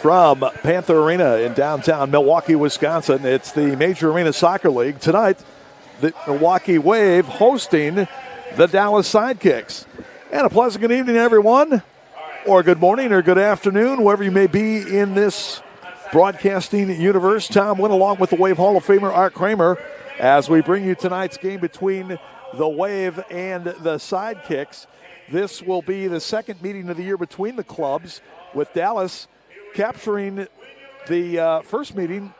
From Panther Arena in downtown Milwaukee, Wisconsin, it's the Major Arena Soccer League. Tonight, the Milwaukee Wave hosting the Dallas Sidekicks. And a pleasant good evening, everyone, or good morning or good afternoon, wherever you may be in this broadcasting universe. Tom Wynn along with the Wave Hall of Famer Art Kramer as we bring you tonight's game between the Wave and the Sidekicks. This will be the second meeting of the year between the clubs, with Dallas capturing the first meeting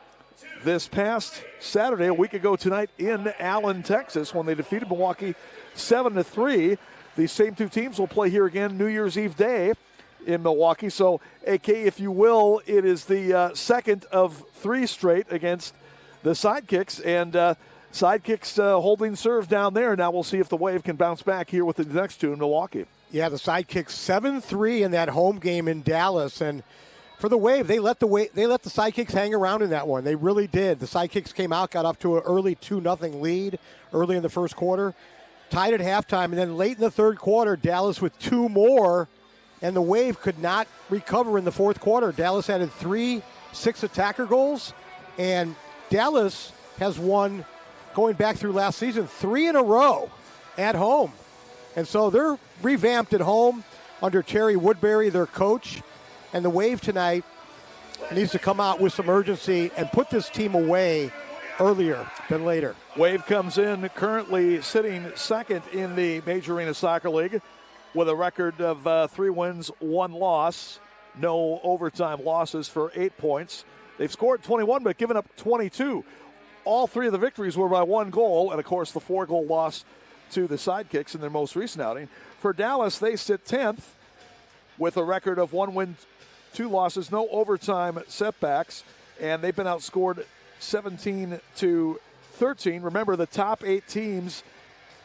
this past Saturday, a week ago tonight, in Allen, Texas, when they defeated Milwaukee 7-3. These same two teams will play here again New Year's Eve Day in Milwaukee. So, AK, if you will, it is the second of three straight against the Sidekicks, and Sidekicks holding serve down there. Now we'll see if the Wave can bounce back here with the next two in Milwaukee. Yeah, the Sidekicks 7-3 in that home game in Dallas, and for the Wave, they let the Sidekicks hang around in that one. They really did. The Sidekicks came out, got up to an early 2-0 lead early in the first quarter, tied at halftime, and then late in the third quarter, Dallas with two more, and the Wave could not recover in the fourth quarter. Dallas added 3 6-attacker goals, and Dallas has won, going back through last season, 3 in a row at home. And so they're revamped at home under Terry Woodbury, their coach. And the Wave tonight needs to come out with some urgency and put this team away earlier than later. Wave comes in currently sitting second in the Major Arena Soccer League with a record of 3 wins, 1 loss. No overtime losses for 8 points. They've scored 21 but given up 22. All 3 of the victories were by 1 goal, and, of course, the 4-goal loss to the Sidekicks in their most recent outing. For Dallas, they sit 10th with a record of 1 win, 2 losses, no overtime setbacks, and they've been outscored 17-13. Remember, the top 8 teams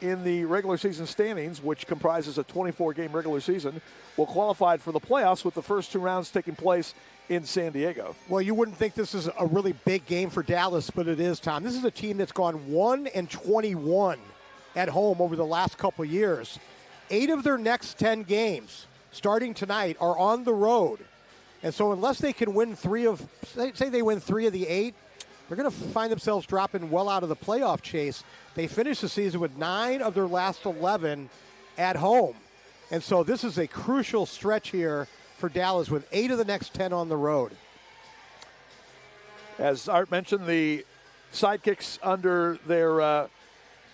in the regular season standings, which comprises a 24-game regular season, will qualify for the playoffs, with the first 2 rounds taking place in San Diego. Well, you wouldn't think this is a really big game for Dallas, but it is, Tom. This is a team that's gone 1-21 at home over the last couple of years. 8 of their next 10 games, starting tonight, are on the road. And so unless they can win 3 of, say they win 3 of the 8, they're going to find themselves dropping well out of the playoff chase. They finished the season with 9 of their last 11 at home. And so this is a crucial stretch here for Dallas with 8 of the next 10 on the road. As Art mentioned, the Sidekicks under their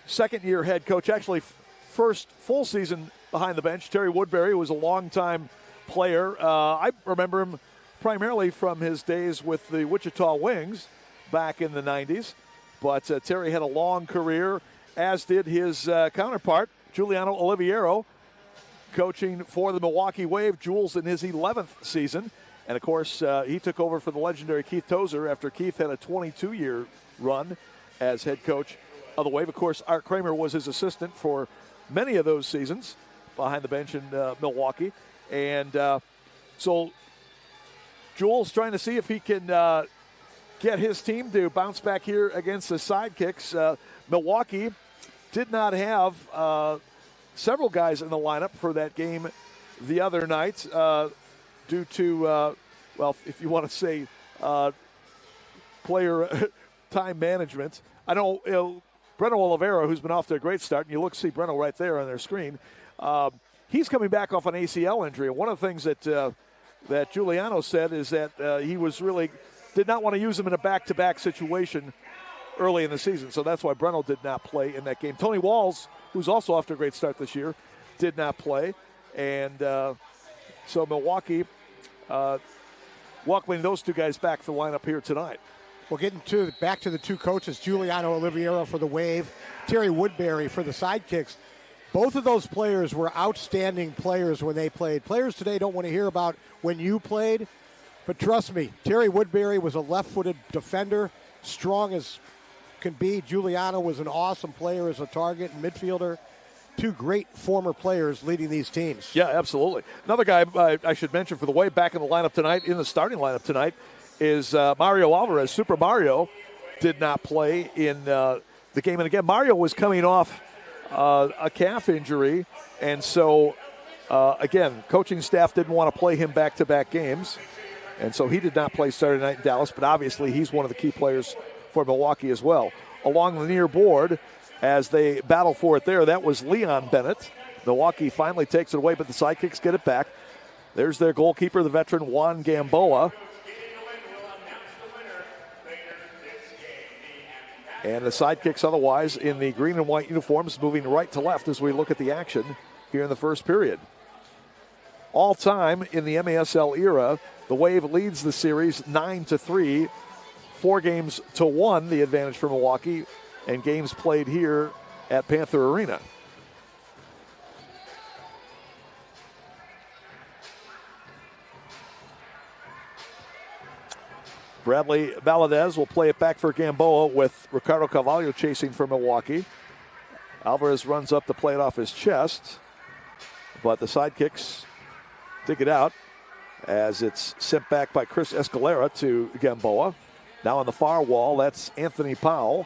second-year head coach, actually first full season behind the bench, Terry Woodbury, was a longtime player. I remember him primarily from his days with the Wichita Wings back in the 90s. But Terry had a long career, as did his counterpart, Giuliano Oliviero, coaching for the Milwaukee Wave. Jules in his 11th season. And, of course, he took over for the legendary Keith Tozer after Keith had a 22-year run as head coach of the Wave. Of course, Art Kramer was his assistant for many of those seasons behind the bench in Milwaukee. And so Jules trying to see if he can get his team to bounce back here against the Sidekicks. Milwaukee did not have several guys in the lineup for that game the other night due to, well, if you want to say player time management. I know, Breno Oliveira, who's been off to a great start, and you see Breno right there on their screen. He's coming back off an ACL injury. And one of the things that Giuliano said is that he was really did not want to use him in a back-to-back situation early in the season. So that's why Breno did not play in that game. Tony Walls, who's also off to a great start this year, did not play. And so Milwaukee welcoming those two guys back to the lineup here tonight. We're getting back to the two coaches, Giuliano Oliveira for the Wave, Terry Woodbury for the Sidekicks. Both of those players were outstanding players when they played. Players today don't want to hear about when you played, but trust me, Terry Woodbury was a left-footed defender, strong as can be. Giuliano was an awesome player as a target and midfielder. Two great former players leading these teams. Yeah, absolutely. Another guy I should mention for the Wave back in the lineup tonight, in the starting lineup tonight, is Mario Alvarez. Super Mario did not play in the game. And again, Mario was coming off a calf injury. And so, again, coaching staff didn't want to play him back-to-back games. And so he did not play Saturday night in Dallas. But obviously he's one of the key players for Milwaukee as well. Along the near board, as they battle for it there, that was Leon Bennett. Milwaukee finally takes it away, but the Sidekicks get it back. There's their goalkeeper, the veteran Juan Gamboa. And the Sidekicks otherwise in the green and white uniforms moving right to left as we look at the action here in the first period. All time in the MASL era, the Wave leads the series 9-3, 4-1, the advantage for Milwaukee, and games played here at Panther Arena. Bradley Valadez will play it back for Gamboa with Ricardo Carvalho chasing for Milwaukee. Alvarez runs up to play it off his chest, but the Sidekicks dig it out as it's sent back by Chris Escalera to Gamboa. Now on the far wall, that's Anthony Powell.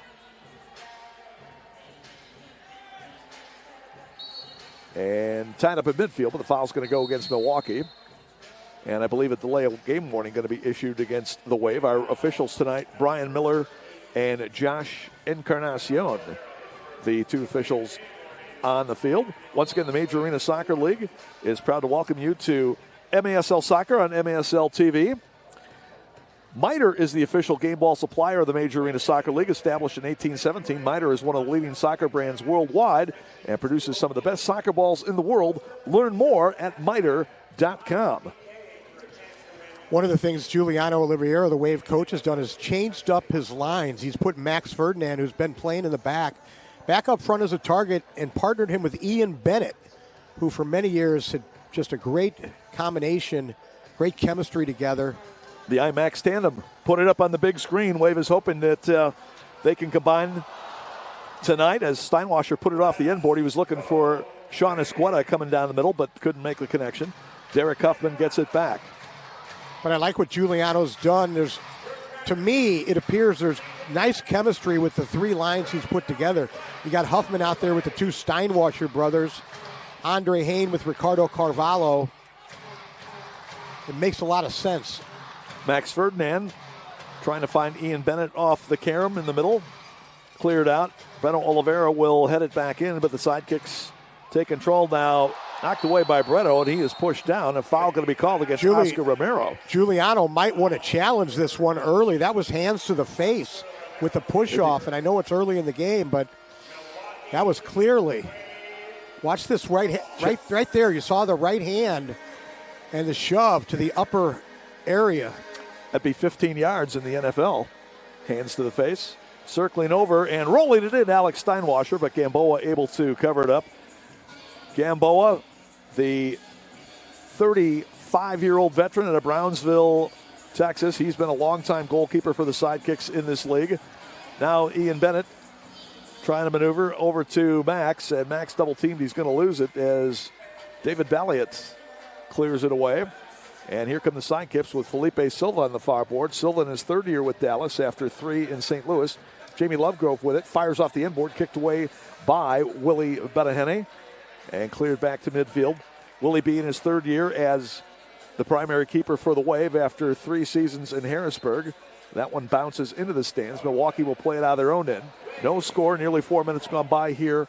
And tied up in midfield, but the foul's going to go against Milwaukee. And I believe a delay of game warning going to be issued against the Wave. Our officials tonight, Brian Miller and Josh Encarnacion, the two officials on the field. Once again, the Major Arena Soccer League is proud to welcome you to MASL Soccer on MASL TV. Miter is the official game ball supplier of the Major Arena Soccer League. Established in 1817, Miter is one of the leading soccer brands worldwide and produces some of the best soccer balls in the world. Learn more at Miter.com. One of the things Giuliano Oliveira, the Wave coach, has done is changed up his lines. He's put Max Ferdinand, who's been playing in the back up front as a target, and partnered him with Ian Bennett, who for many years had just a great combination, great chemistry together. The IMAX tandem, put it up on the big screen. Wave is hoping that they can combine tonight. As Steinwasser put it off the end board, he was looking for Sean Esqueda coming down the middle, but couldn't make the connection. Derek Huffman gets it back. But I like what Giuliano's done. To me, it appears there's nice chemistry with the three lines he's put together. You got Huffman out there with the two Steinwasser brothers, Andre Hain with Ricardo Carvalho. It makes a lot of sense. Max Ferdinand trying to find Ian Bennett off the carom in the middle. Cleared out. Breno Oliveira will head it back in, but the Sidekicks take control now. Knocked away by Breno, and he is pushed down. A foul going to be called against Oscar Romero. Giuliano might want to challenge this one early. That was hands to the face with the push-off, and I know it's early in the game, but that was clearly. Watch this right there. You saw the right hand and the shove to the upper area. That'd be 15 yards in the NFL. Hands to the face. Circling over and rolling it in, Alex Steinwasser, but Gamboa able to cover it up. Gamboa, the 35-year-old veteran out of Brownsville, Texas. He's been a longtime goalkeeper for the Sidekicks in this league. Now Ian Bennett trying to maneuver over to Max, and Max double-teamed. He's going to lose it as David Balliot clears it away. And here come the Sidekicks with Felipe Silva on the far board. Silva in his third year with Dallas after 3 in St. Louis. Jamie Lovegrove with it, fires off the inboard, kicked away by Willie Betahene, and cleared back to midfield. Willie B in his third year as the primary keeper for the Wave after 3 seasons in Harrisburg. That one bounces into the stands. Milwaukee will play it out of their own end. No score, nearly 4 minutes gone by here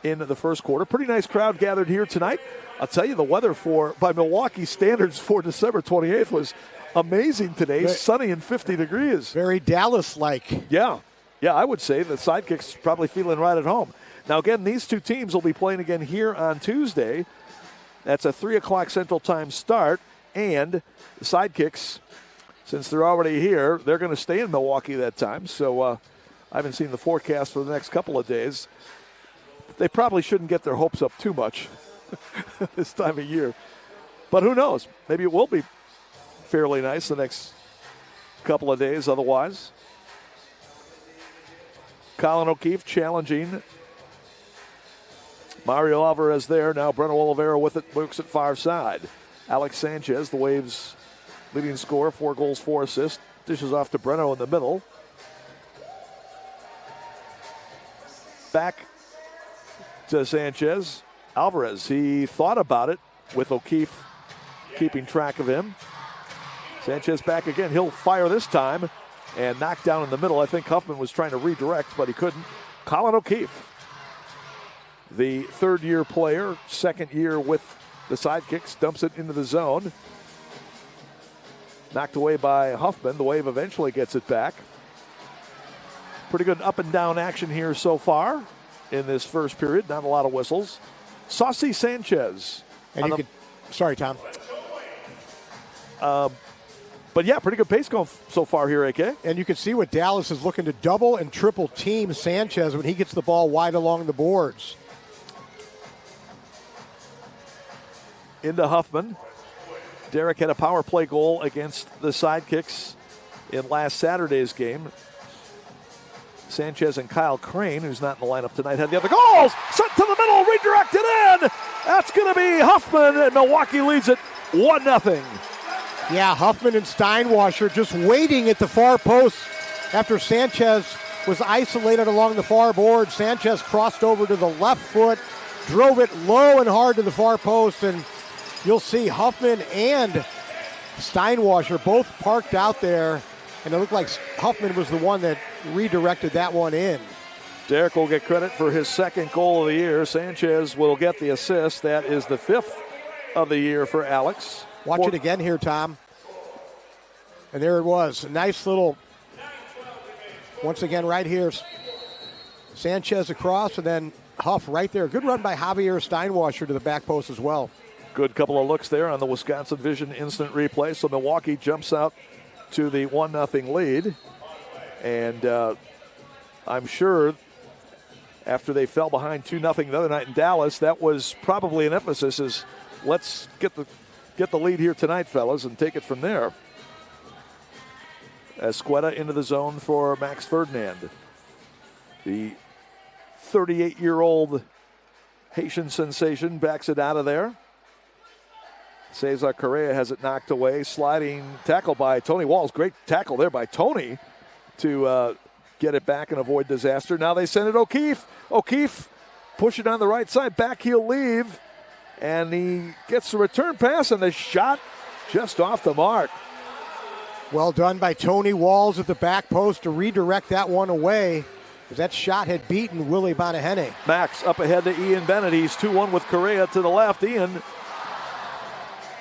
in the first quarter. Pretty nice crowd gathered here tonight. I'll tell you, the weather by Milwaukee standards for December 28th was amazing today. Sunny and 50 degrees. Very Dallas-like. Yeah, I would say the Sidekicks probably feeling right at home. Now, again, these two teams will be playing again here on Tuesday. That's a 3 o'clock Central Time start. And the Sidekicks, since they're already here, they're going to stay in Milwaukee that time. So I haven't seen the forecast for the next couple of days. They probably shouldn't get their hopes up too much this time of year. But who knows? Maybe it will be fairly nice the next couple of days otherwise. Colin O'Keefe challenging Mario Alvarez there. Now Breno Oliveira with it, works at far side. Alex Sanchez, the Waves' leading scorer, 4 goals, 4 assists. Dishes off to Breno in the middle. Back to Sanchez. Alvarez, he thought about it with O'Keefe keeping track of him. Sanchez back again. He'll fire this time and knock down in the middle. I think Huffman was trying to redirect, but he couldn't. Colin O'Keefe, the third-year player, second year with the Sidekicks, dumps it into the zone. Knocked away by Huffman. The Wave eventually gets it back. Pretty good up-and-down action here so far in this first period. Not a lot of whistles. Saucy Sanchez. And sorry, Tom. But yeah, pretty good pace going so far here, AK. And you can see what Dallas is looking to double and triple team Sanchez when he gets the ball wide along the boards. Into Huffman. Derek had a power play goal against the Sidekicks in last Saturday's game. Sanchez and Kyle Crane, who's not in the lineup tonight, had the other goals. Sent to the middle, redirected in. That's going to be Huffman, and Milwaukee leads it 1-0. Yeah, Huffman and Steinwasser just waiting at the far post after Sanchez was isolated along the far board. Sanchez crossed over to the left foot, drove it low and hard to the far post, and you'll see Huffman and Steinwasser both parked out there, and it looked like Huffman was the one that redirected that one in. Derek will get credit for his second goal of the year. Sanchez will get the assist. That is the 5th of the year for Alex. Watch it again here, Tom. And there it was. A nice little, once again right here, Sanchez across, and then Huff right there. Good run by Javier Steinwasser to the back post as well. Good couple of looks there on the Wisconsin Vision instant replay. So Milwaukee jumps out to the 1-0 lead. And I'm sure after they fell behind 2-0 the other night in Dallas, that was probably an emphasis is let's get the lead here tonight, fellas, and take it from there. Esqueda into the zone for Max Ferdinand. The 38-year-old Haitian sensation backs it out of there. Cesar Correa has it knocked away. Sliding tackle by Tony Walls. Great tackle there by Tony to get it back and avoid disaster. Now they send it O'Keefe. O'Keefe push it on the right side. Back heel leave. And he gets the return pass and the shot just off the mark. Well done by Tony Walls at the back post to redirect that one away, as that shot had beaten Willie Bonahene. Max up ahead to Ian Bennett. He's 2-1 with Correa to the left. Ian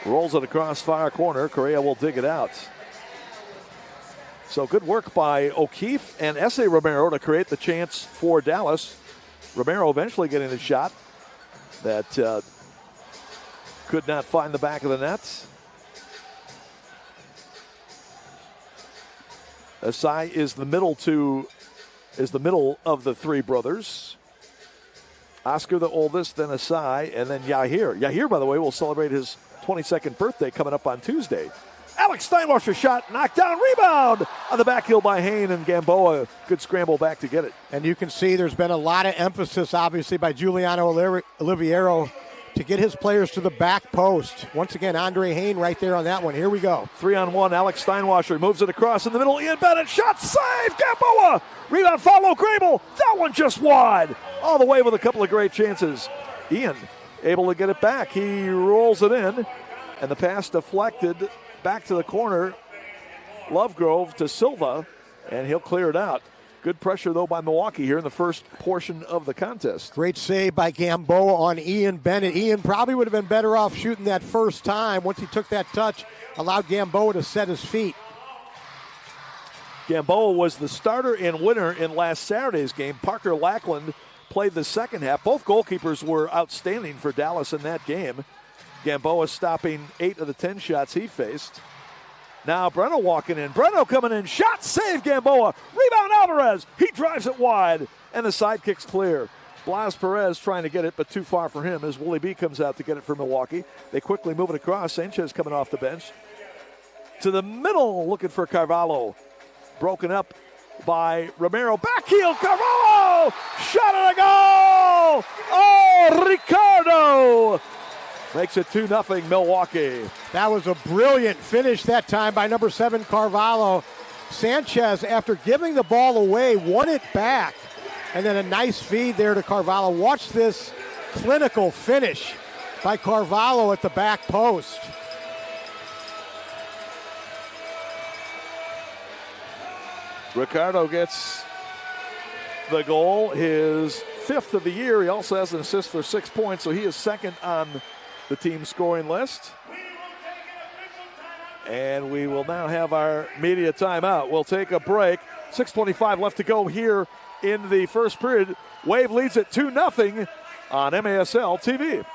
rolls it across far corner. Correa will dig it out. So good work by O'Keefe and S.A. Romero to create the chance for Dallas. Romero eventually getting the shot that could not find the back of the net. Asai is the middle of the three brothers. Oscar the oldest, then Asai, and then Yahir. Yahir, by the way, will celebrate his 22nd birthday coming up on Tuesday. Alex Steinwasser shot, knocked down, rebound on the back heel by Hain, and Gamboa, good scramble back to get it. And you can see there's been a lot of emphasis, obviously, by Giuliano Oliviero to get his players to the back post. Once again, Andre Hain right there on that one. Here we go. 3-on-1, Alex Steinwasser moves it across in the middle. Ian Bennett, shot, save, Gamboa! Rebound, follow, Grable. That one just wide. All the way with a couple of great chances. Ian able to get it back. He rolls it in, and the pass deflected back to the corner. Lovegrove to Silva, and he'll clear it out. Good pressure, though, by Milwaukee here in the first portion of the contest. Great save by Gamboa on Ian Bennett. Ian probably would have been better off shooting that first time. Once he took that touch, allowed Gamboa to set his feet. Gamboa was the starter and winner in last Saturday's game. Parker Lackland played the second half. Both goalkeepers were outstanding for Dallas in that game. Gamboa stopping 8 of the 10 shots he faced. Now Breno walking in. Breno coming in. Shot, save Gamboa. Rebound Alvarez. He drives it wide. And the Sidekicks clear. Blas Perez trying to get it, but too far for him as Willie B comes out to get it for Milwaukee. They quickly move it across. Sanchez coming off the bench. To the middle, looking for Carvalho. Broken up by Romero. Backheel, Carvalho! Shot and a goal! Oh, Ricardo! Makes it 2-0 Milwaukee. That was a brilliant finish that time by number 7, Carvalho. Sanchez, after giving the ball away, won it back. And then a nice feed there to Carvalho. Watch this clinical finish by Carvalho at the back post. Ricardo gets the goal, his 5th of the year. He also has an assist for 6 points, so he is second on the team scoring list. And we will now have our media timeout. We'll take a break. 6:25 left to go here in the first period. Wave leads it 2-0 on MASL TV.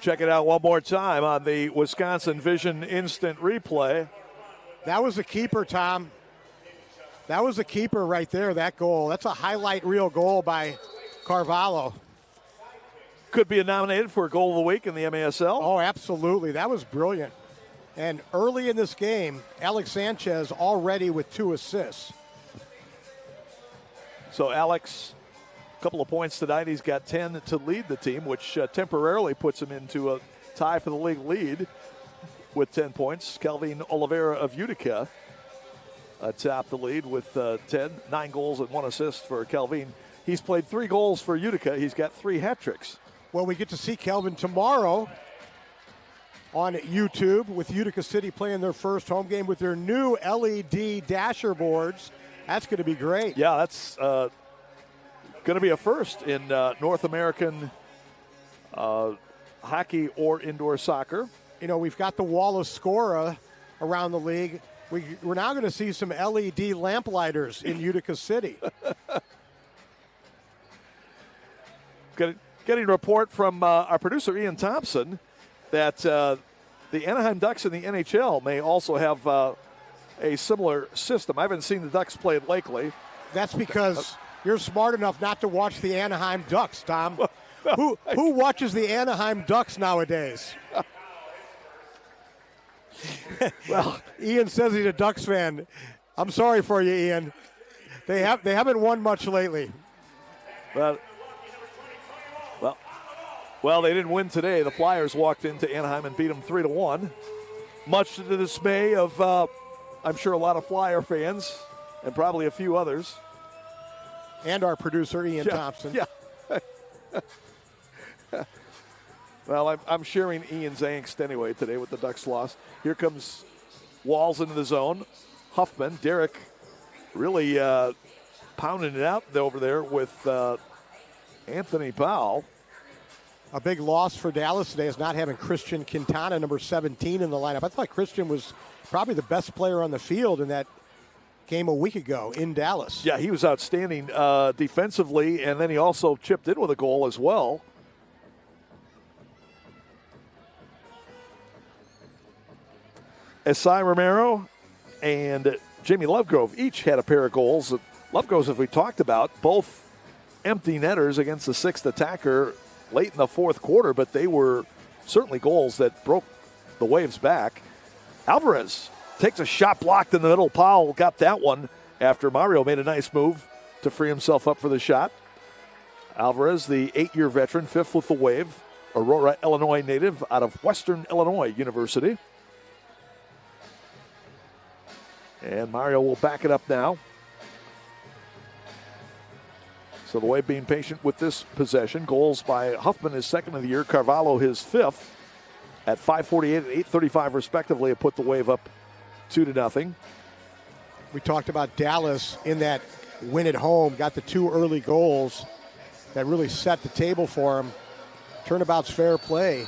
Check it out one more time on the Wisconsin Vision Instant Replay. That was a keeper, Tom. That was a keeper right there, that goal. That's a highlight reel goal by Carvalho. Could be nominated for Goal of the Week in the MASL. Oh, absolutely. That was brilliant. And early in this game, Alex Sanchez already with 2 assists. So Alex, a couple of points tonight. He's got 10 to lead the team, which temporarily puts him into a tie for the league lead with 10 points. Kelvin Oliveira of Utica atop the lead with 10. 9 goals and 1 assist for Kelvin. He's played 3 goals for Utica. He's got 3 hat tricks. Well, we get to see Kelvin tomorrow on YouTube with Utica City playing their first home game with their new LED dasher boards. That's going to be great. Yeah, that's going to be a first in North American hockey or indoor soccer. You know, we've got the wall of Scora around the league. We're now going to see some LED lamplighters in Utica City. Getting a report from our producer, Ian Thompson, that the Anaheim Ducks in the NHL may also have a similar system. I haven't seen the Ducks play it lately. That's because you're smart enough not to watch the Anaheim Ducks, Tom. Who watches the Anaheim Ducks nowadays? Well, Ian says he's a Ducks fan. I'm sorry for you, Ian. They haven't won much lately. Well, they didn't win today. The Flyers walked into Anaheim and beat them 3-1. Much to the dismay of, I'm sure, a lot of Flyer fans and probably a few others. And our producer, Ian Thompson. Yeah. Well, I'm sharing Ian's angst anyway today with the Ducks loss. Here comes Walls into the zone. Huffman, Derek really pounding it out over there with Anthony Powell. A big loss for Dallas today is not having Christian Quintana, number 17, in the lineup. I thought Christian was probably the best player on the field in that game a week ago in Dallas. Yeah, he was outstanding defensively, and then he also chipped in with a goal as well. Esai Romero and Jamie Lovegrove each had a pair of goals. Lovegrove's, as we talked about, both empty netters against the sixth attacker late in the fourth quarter, but they were certainly goals that broke the Waves back. Alvarez takes a shot blocked in the middle. Powell got that one after Mario made a nice move to free himself up for the shot. Alvarez, the 8-year veteran, fifth with the Wave, Aurora, Illinois native out of Western Illinois University. And Mario will back it up now. So the Wave being patient with this possession. Goals by Huffman, his second of the year. Carvalho, his fifth. At 5:48 and 8:35 respectively, it put the Wave up 2-0. We talked about Dallas in that win at home. Got the two early goals that really set the table for them. Turnabout's fair play.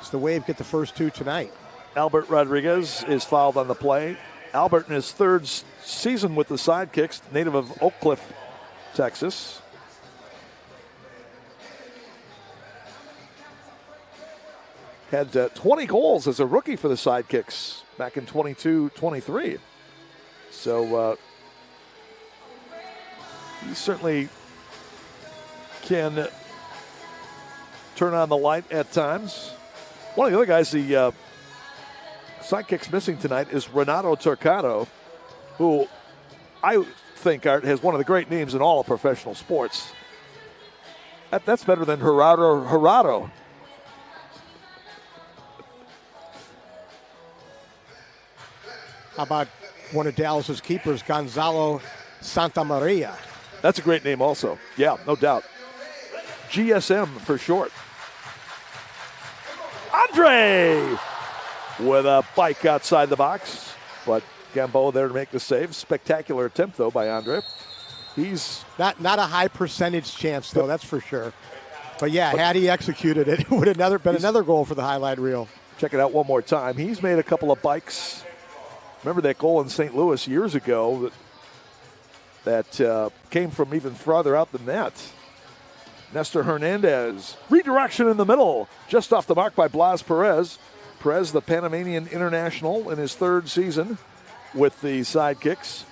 So the Wave get the first two tonight. Albert Rodriguez is fouled on the play. Albert in his third season with the Sidekicks, native of Oak Cliff, Texas. Had 20 goals as a rookie for the Sidekicks back in 22-23. So he certainly can turn on the light at times. One of the other guys the Sidekicks missing tonight is Renato Torquato, who I think, Art, has one of the great names in all of professional sports. That's better than Gerardo. How about one of Dallas's keepers, Gonzalo Santamaria? That's a great name also. Yeah, no doubt. GSM for short. Andre with a bike outside the box, but Gamboa there to make the save. Spectacular attempt, though, by Andre. He's not a high percentage chance, though, that's for sure. But, yeah, had he executed it, it would have been another goal for the highlight reel. Check it out one more time. He's made a couple of bikes. Remember that goal in St. Louis years ago that came from even farther out than that. Nestor Hernandez. Redirection in the middle. Just off the mark by Blas Perez. Perez, the Panamanian international in his third season with the Sidekicks.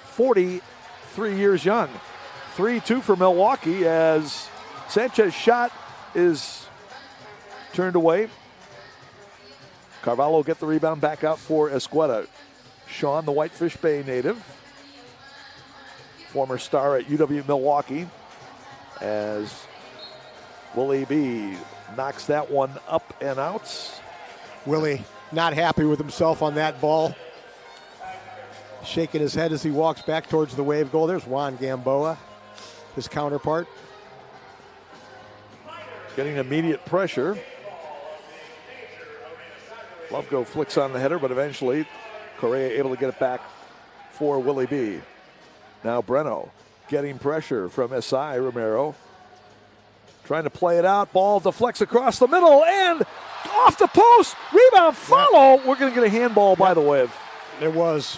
43 years young. 3-2 for Milwaukee as Sanchez's shot is turned away. Carvalho get the rebound back out for Escueta. Sean, the Whitefish Bay native, former star at UW-Milwaukee, as Willie B knocks that one up and out. Willie not happy with himself on that ball. Shaking his head as he walks back towards the Wave goal. There's Juan Gamboa, his counterpart. Getting immediate pressure. Lovegrove flicks on the header, but eventually Correa able to get it back for Willie B. Now Breno getting pressure from Esai Romero. Trying to play it out. Ball deflects across the middle and off the post. Rebound follow. Yep. We're going to get a handball by the Wave. It was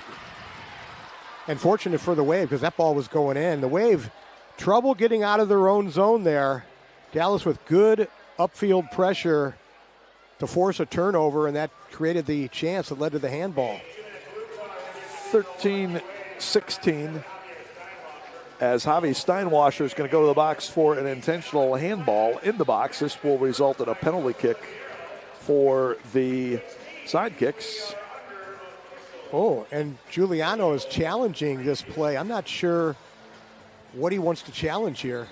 unfortunate for the Wave because that ball was going in. The Wave, trouble getting out of their own zone there. Dallas with good upfield pressure to force a turnover, and that created the chance that led to the handball. 13-16 as Javi Steinwasser is going to go to the box for an intentional handball in the box. This will result in a penalty kick for the Sidekicks. Oh, and Giuliano is challenging this play. I'm not sure what he wants to challenge here.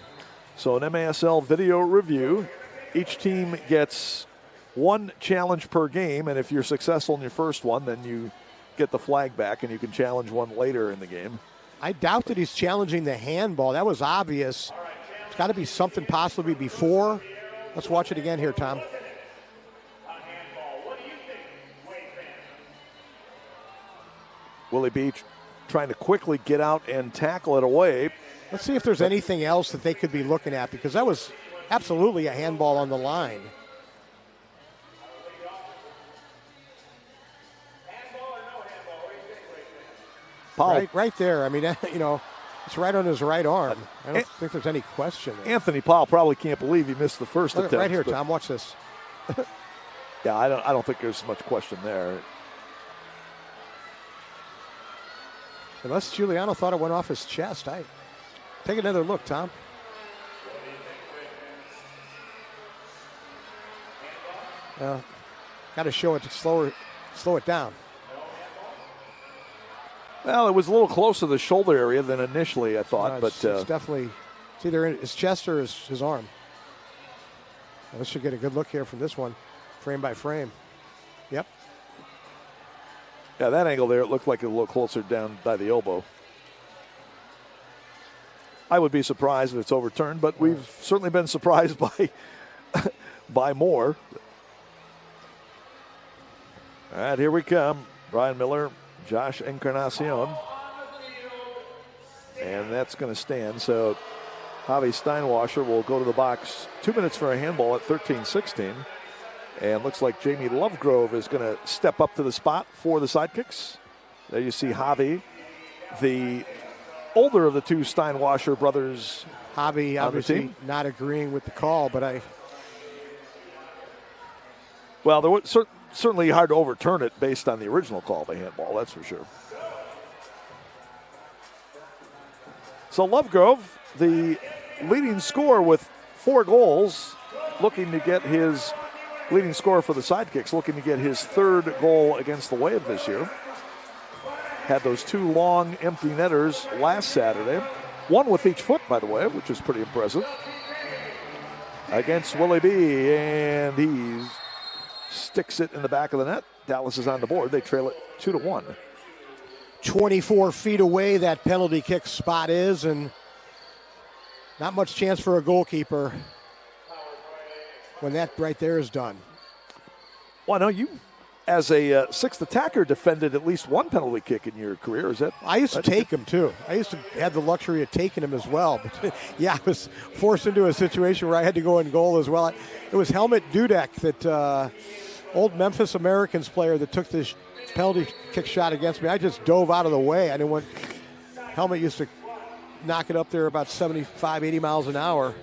So an MASL video review. Each team gets one challenge per game, and if you're successful in your first one, then you get the flag back and you can challenge one later in the game. I doubt that he's challenging the handball. That was obvious. It's got to be something possibly before. Let's watch it again here, Tom. Willie B trying to quickly get out and tackle it away. Let's see if there's anything else that they could be looking at, because that was absolutely a handball on the line. Paul. Right there. I mean, it's right on his right arm. I don't think there's any question there. Anthony Powell probably can't believe he missed the first attempt. Right here, Tom. Watch this. Yeah, I don't think there's much question there. Unless Giuliano thought it went off his chest. Take another look, Tom. Got to show it to slow it down. Well, it was a little closer to the shoulder area than initially I thought, it's definitely, it's either in his chest or his arm. Well, let's get a good look here from this one, frame by frame. Yep. Yeah, that angle there, it looked like a little closer down by the elbow. I would be surprised if it's overturned, but we've certainly been surprised by more. All right, here we come. Brian Miller, Josh Encarnacion. And that's going to stand. So Javi Steinwasser will go to the box. 2 minutes for a handball at 13-16. And looks like Jamie Lovegrove is going to step up to the spot for the Sidekicks. There you see Javi, the older of the two Steinwasser brothers. Javi obviously not agreeing with the call, but Well, there was certainly hard to overturn it based on the original call of the handball, that's for sure. So Lovegrove, the leading scorer with 4 goals, looking to get his leading scorer for the Sidekicks, looking to get his 3rd goal against the Wave this year. Had those 2 long empty netters last Saturday. 1 with each foot, by the way, which is pretty impressive. Against Willie B, and he sticks it in the back of the net. Dallas is on the board. They trail it 2-1. 24 feet away that penalty kick spot is, and not much chance for a goalkeeper when that right there is done. Well, I know you, as a 6th attacker, defended at least 1 penalty kick in your career. Is that? I used to take them too. I used to have the luxury of taking them as well. But yeah, I was forced into a situation where I had to go in goal as well. It was Helmut Dudek, that old Memphis Americans player, that took this penalty kick shot against me. I just dove out of the way. I didn't want. Helmut used to knock it up there about 75, 80 miles an hour.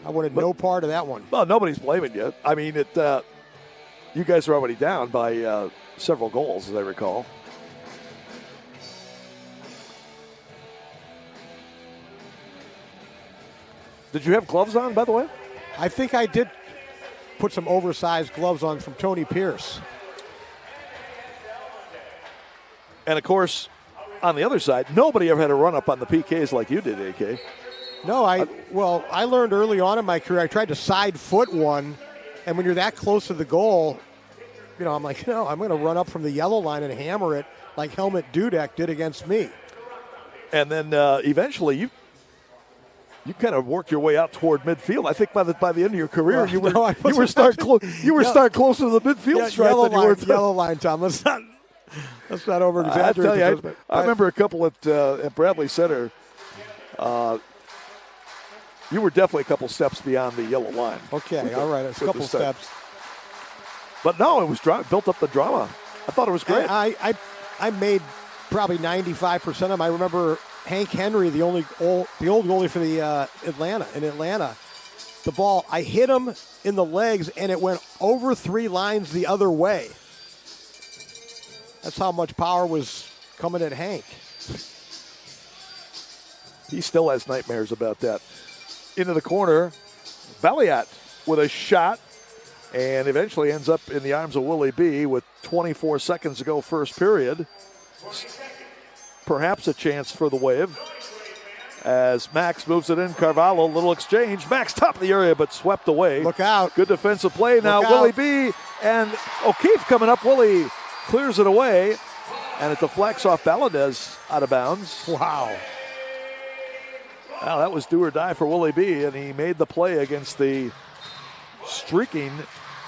I wanted no part of that one. Well, nobody's blaming you. I mean, you guys are already down by several goals, as I recall. Did you have gloves on, by the way? I think I did put some oversized gloves on from Tony Pierce. And, of course, on the other side, nobody ever had a run-up on the PKs like you did, AK. No, I learned early on in my career, I tried to side foot one, and when you're that close to the goal, I'm like, no, I'm going to run up from the yellow line and hammer it like Helmut Dudek did against me. And then eventually you kind of worked your way out toward midfield. I think by the end of your career, you were starting closer to the midfield stripe than you were. Yellow line, Tom. Let's not over exaggerate. I remember a couple at Bradley Center. You were definitely a couple steps beyond the yellow line. Okay, all right, a couple steps. But no, it was built up the drama. I thought it was great. I made probably 95% of them. I remember Hank Henry, the old goalie for the Atlanta. The ball, I hit him in the legs, and it went over 3 lines the other way. That's how much power was coming at Hank. He still has nightmares about that. Into the corner, Belliot with a shot, and eventually ends up in the arms of Willie B with 24 seconds to go first period. Perhaps a chance for the Wave as Max moves it in. Carvalho, little exchange. Max top of the area but swept away. Look out. Good defensive play. Now Willie B and O'Keefe coming up. Willie clears it away and it deflects off Valadez out of bounds. Wow. Well, that was do or die for Willie B, and he made the play against the streaking.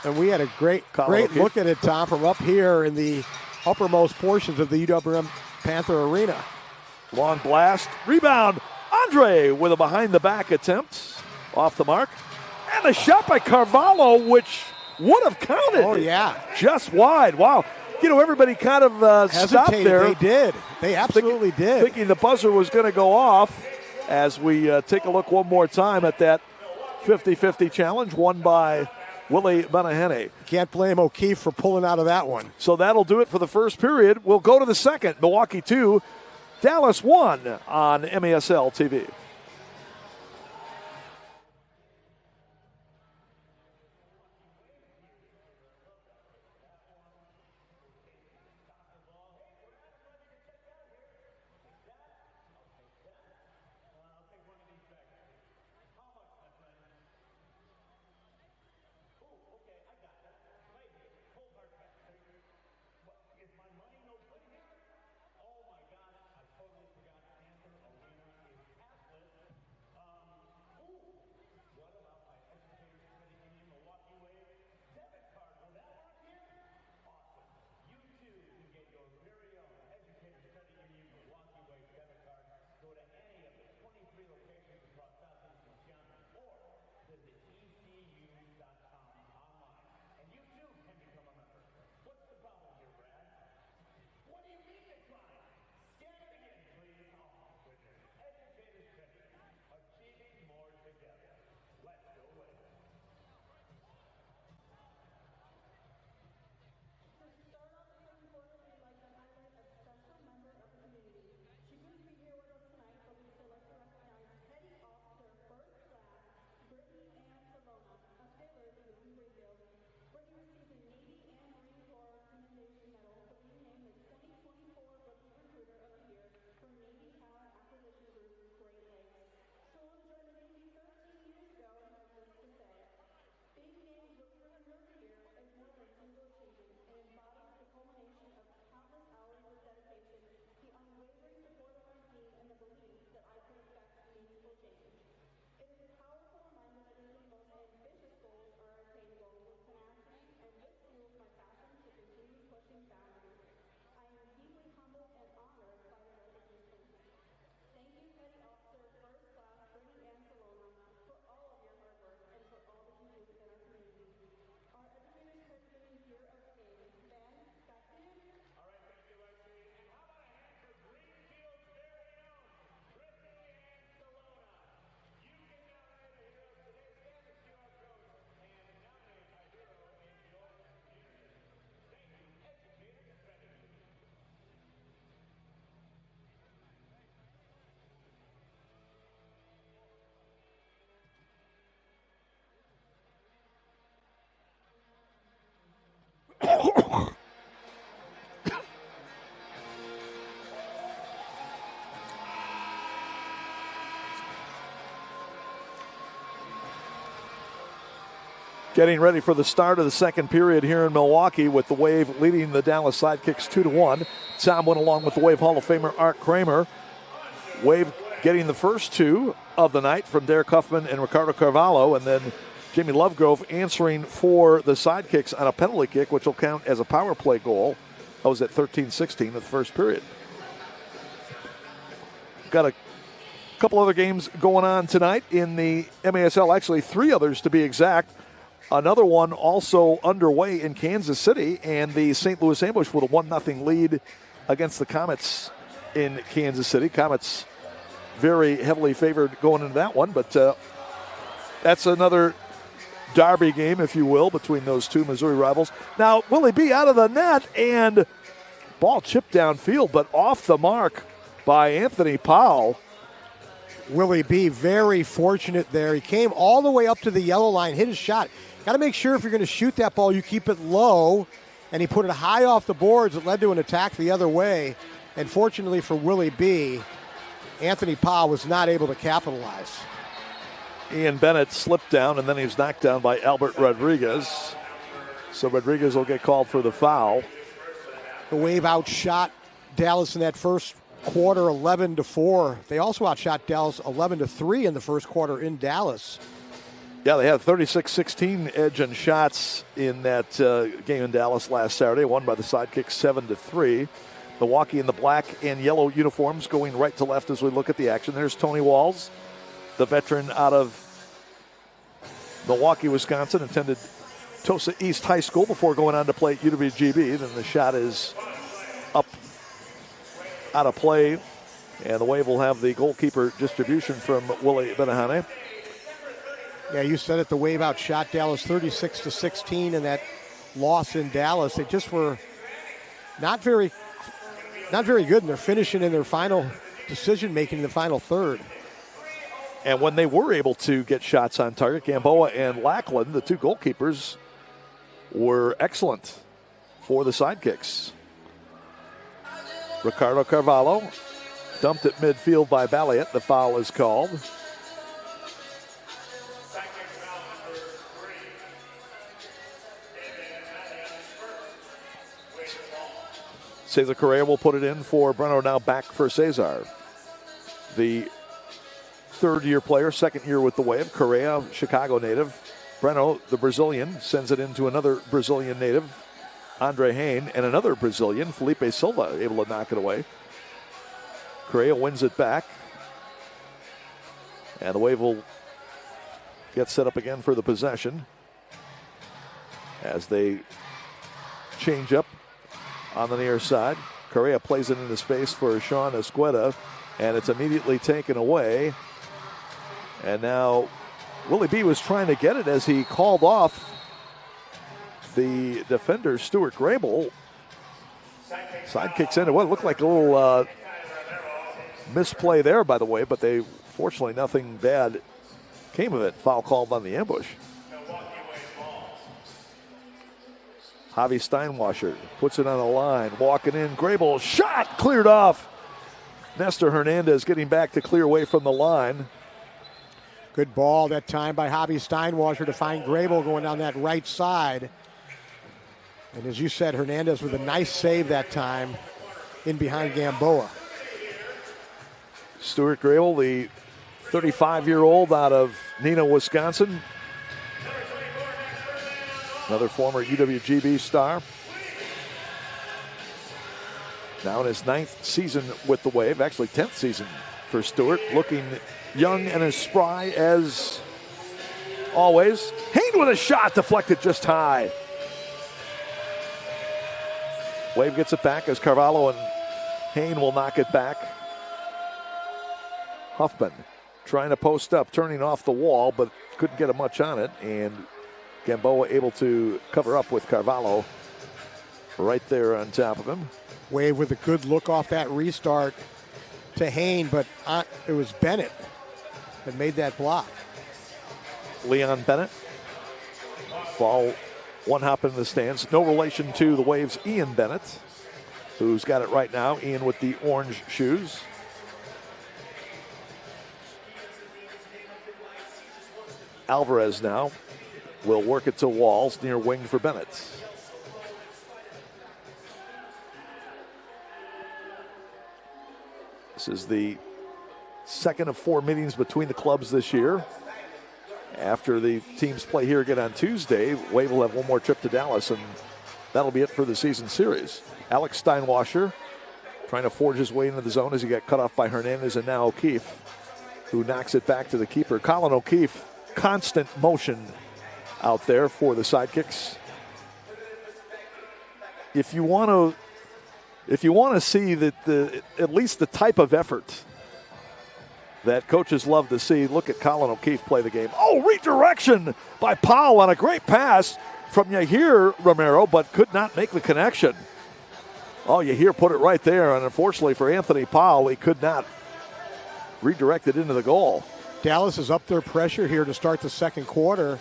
And we had a great look at it, Tom, from up here in the uppermost portions of the UWM Panther Arena. Long blast. Rebound. Andre with a behind-the-back attempt. Off the mark. And a shot by Carvalho, which would have counted. Oh, yeah. Just wide. Wow. You know, everybody kind of stopped there. They did. They absolutely did. Thinking the buzzer was going to go off as we take a look one more time at that 50-50 challenge won by Willie Benahene. Can't blame O'Keefe for pulling out of that one. So that'll do it for the first period. We'll go to the second. Milwaukee 2, Dallas 1 on MASL TV. Getting ready for the start of the second period here in Milwaukee with the Wave leading the Dallas Sidekicks 2-1. Tom went along with the Wave Hall of Famer Art Kramer. Wave getting the first two of the night from Derek Huffman and Ricardo Carvalho, and then Jimmy Lovegrove answering for the Sidekicks on a penalty kick, which will count as a power play goal. That was at 13-16 of the first period. Got a couple other games going on tonight in the MASL, actually three others to be exact. Another one also underway in Kansas City, and the St. Louis Ambush with a 1-0 lead against the Comets in Kansas City. Comets very heavily favored going into that one, but that's another derby game, if you will, between those two Missouri rivals. Now, Willie B out of the net, and ball chipped downfield, but off the mark by Anthony Powell. Willie B very fortunate there. He came all the way up to the yellow line, hit his shot. got to make sure if you're going to shoot that ball, you keep it low. And he put it high off the boards. It led to an attack the other way. And fortunately for Willie B., Anthony Powell was not able to capitalize. Ian Bennett slipped down, and then he was knocked down by Albert Rodriguez. So Rodriguez will get called for the foul. The Wave outshot Dallas in that first quarter 11-4. They also outshot Dallas 11-3 in the first quarter in Dallas. Yeah, they had 36-16 edge and shots in that game in Dallas last Saturday, won by the Sidekicks 7-3. Milwaukee in the black and yellow uniforms going right to left as we look at the action. There's Tony Walls, the veteran out of Milwaukee, Wisconsin, attended Tosa East High School before going on to play at UWGB. Then the shot is up, out of play, and the Wave will have the goalkeeper distribution from Willie Benahane. Yeah, you said it. The Wave outshot Dallas 36-16 in that loss in Dallas. They just were not very good in their finishing in their final decision making in the final third. And when they were able to get shots on target, Gamboa and Lackland, the two goalkeepers, were excellent for the Sidekicks. Ricardo Carvalho dumped at midfield by Balliet. The foul is called. Cesar Correa will put it in for Breno, now back for Cesar. The third-year player, second year with the Wave. Correa, Chicago native. Breno, the Brazilian, sends it into another Brazilian native, Andre Hain, and another Brazilian, Felipe Silva, able to knock it away. Correa wins it back. And the Wave will get set up again for the possession as they change up on the near side. Correa plays it into space for Sean Esqueda, and it's immediately taken away. And now Willie B was trying to get it as he called off the defender, Stuart Grable. Sidekicks into what looked like a little misplay there, by the way, but fortunately nothing bad came of it. Foul called on the ambush. Javi Steinwasser puts it on the line, walking in. Grable, shot, cleared off. Nestor Hernandez getting back to clear away from the line. Good ball that time by Javi Steinwasser to find Grable going down that right side. And as you said, Hernandez with a nice save that time in behind Gamboa. Stuart Grable, the 35-year-old out of Neenah, Wisconsin. Another former UWGB star. Now in his 9th season with the Wave, actually 10th season for Stewart. Looking young and as spry as always. Hain with a shot, deflected just high. Wave gets it back as Carvalho and Hain will knock it back. Huffman trying to post up, turning off the wall, but couldn't get much on it. And Gamboa able to cover up with Carvalho right there on top of him. Wave with a good look off that restart to Hain, but it was Bennett that made that block. Leon Bennett. Ball one hop in the stands. No relation to the Waves' Ian Bennett, who's got it right now. Ian with the orange shoes. Alvarez now will work it to Walls near wing for Bennett. This is the second of 4 meetings between the clubs this year. After the teams play here again on Tuesday, Wave will have one more trip to Dallas, and that'll be it for the season series. Alex Steinwasser trying to forge his way into the zone as he got cut off by Hernandez, and now O'Keefe, who knocks it back to the keeper. Colin O'Keefe, constant motion out there for the Sidekicks. If you want to see that at least the type of effort that coaches love to see, look at Colin O'Keefe play the game. Oh, redirection by Powell on a great pass from Yahir Romero, but could not make the connection. Oh, Yahir put it right there, and unfortunately for Anthony Powell, he could not redirect it into the goal. Dallas is up their pressure here to start the second quarter.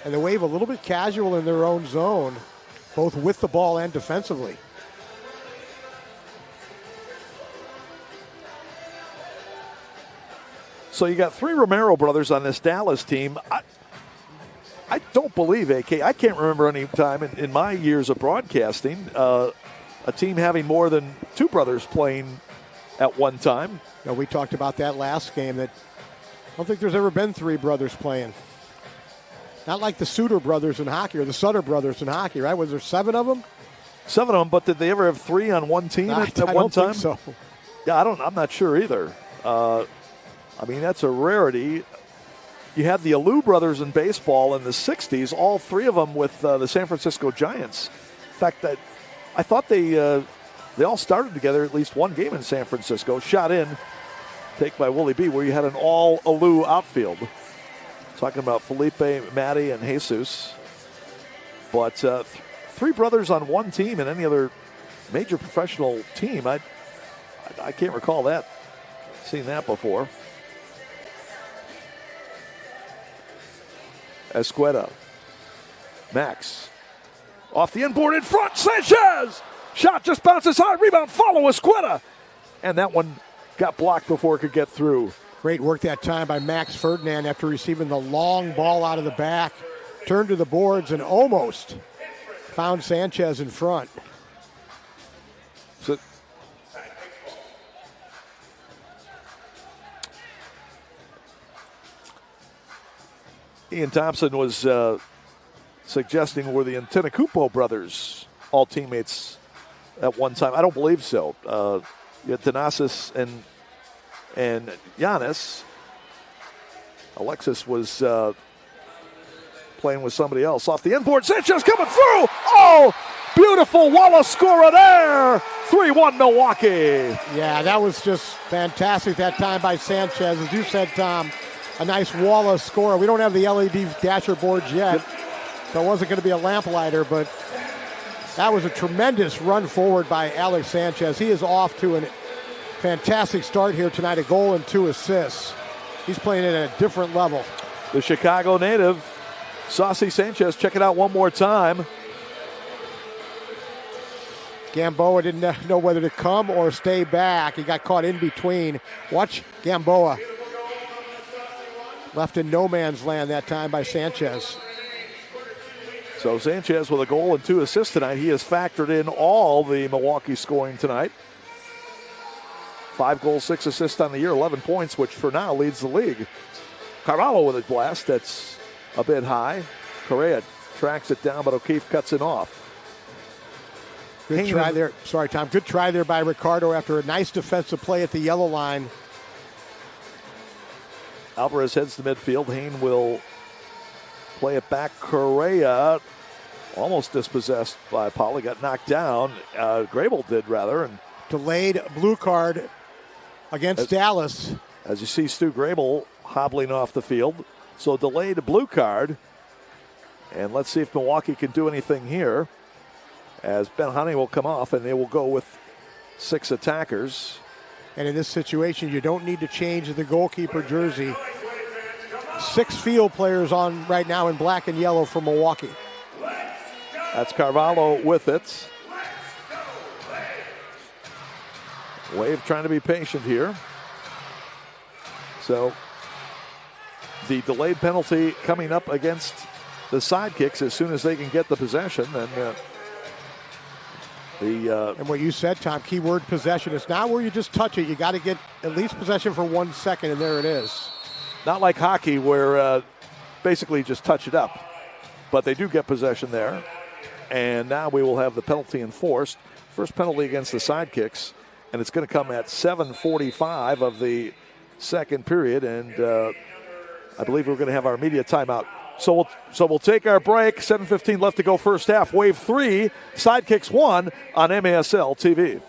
And the Wave a little bit casual in their own zone, both with the ball and defensively. So you got 3 Romero brothers on this Dallas team. I don't believe, AK, I can't remember any time in my years of broadcasting a team having more than 2 brothers playing at one time. You know, we talked about that last game, that I don't think there's ever been 3 brothers playing. Not like the Suter brothers in hockey or the Sutter brothers in hockey, right? Was there 7 of them? 7 of them, but did they ever have 3 on one team at I one don't time? think so. Yeah, I'm not sure either. I mean, that's a rarity. You had the Alou brothers in baseball in the 60s, all 3 of them with the San Francisco Giants. In fact, I thought they all started together at least one game in San Francisco, shot in, take by Willie B, where you had an all Alou outfield. Talking about Felipe, Matty, and Jesus. But 3 brothers on one team in any other major professional team, I can't recall that. Seen that before. Esqueda. Max. Off the inboard in front. Sanchez! Shot just bounces high. Rebound. Follow Esqueda. And that one got blocked before it could get through. Great work that time by Max Ferdinand after receiving the long ball out of the back. Turned to the boards and almost found Sanchez in front. So, Ian Thompson was suggesting were the Antetokounmpo brothers all teammates at one time. I don't believe so. You had Thanasis and Giannis. Alexis was playing with somebody else. Off the inboard, Sanchez coming through. Oh, beautiful Wallace scorer there. 3-1 Milwaukee. Yeah, that was just fantastic that time by Sanchez. As you said, Tom, a nice Wallace scorer. We don't have the LED dasher boards yet, so it wasn't going to be a lamplighter, but that was a tremendous run forward by Alex Sanchez. He is off to a fantastic start here tonight, a goal and 2 assists. He's playing at a different level. The Chicago native, Saucy Sanchez, check it out one more time. Gamboa didn't know whether to come or stay back. He got caught in between. Watch Gamboa. Left in no man's land that time by Sanchez. So Sanchez with a goal and 2 assists tonight. He has factored in all the Milwaukee scoring tonight. 5 goals, 6 assists on the year, 11 points, which for now leads the league. Carvalho with a blast that's a bit high. Correa tracks it down, but O'Keefe cuts it off. Good try there. Sorry, Tom. Good try there by Ricardo after a nice defensive play at the yellow line. Alvarez heads to midfield. Hayne will play it back. Correa almost dispossessed by Pauli. Got knocked down. Grable did, rather. And delayed blue card against Dallas. As you see Stu Grable hobbling off the field. So delayed blue card. And let's see if Milwaukee can do anything here. As Ben Honey will come off, and they will go with 6 attackers. And in this situation, you don't need to change the goalkeeper jersey. 6 field players on right now in black and yellow for Milwaukee. That's Carvalho with it. Wave trying to be patient here. So the delayed penalty coming up against the Sidekicks as soon as they can get the possession. And what you said, Tom, keyword possession. It's not where you just touch it. You got to get at least possession for 1 second, and there it is. Not like hockey where basically just touch it up. But they do get possession there. And now we will have the penalty enforced. First penalty against the Sidekicks. And it's going to come at 7:45 of the second period. And I believe we're going to have our media timeout. So we'll take our break. 7:15 left to go first half. Wave 3, Sidekicks 1 on MASL TV.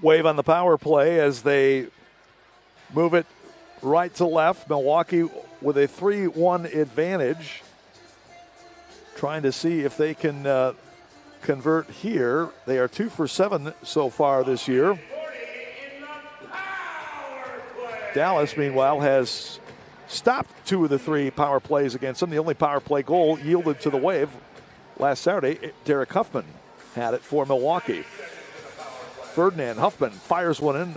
Wave on the power play as they move it right to left. Milwaukee with a 3-1 advantage. Trying to see if they can convert here. They are 2 for 7 so far this year. Dallas, meanwhile, has stopped 2 of the 3 power plays against them. The only power play goal yielded to the Wave last Saturday. Derek Huffman had it for Milwaukee. Ferdinand Huffman fires one in,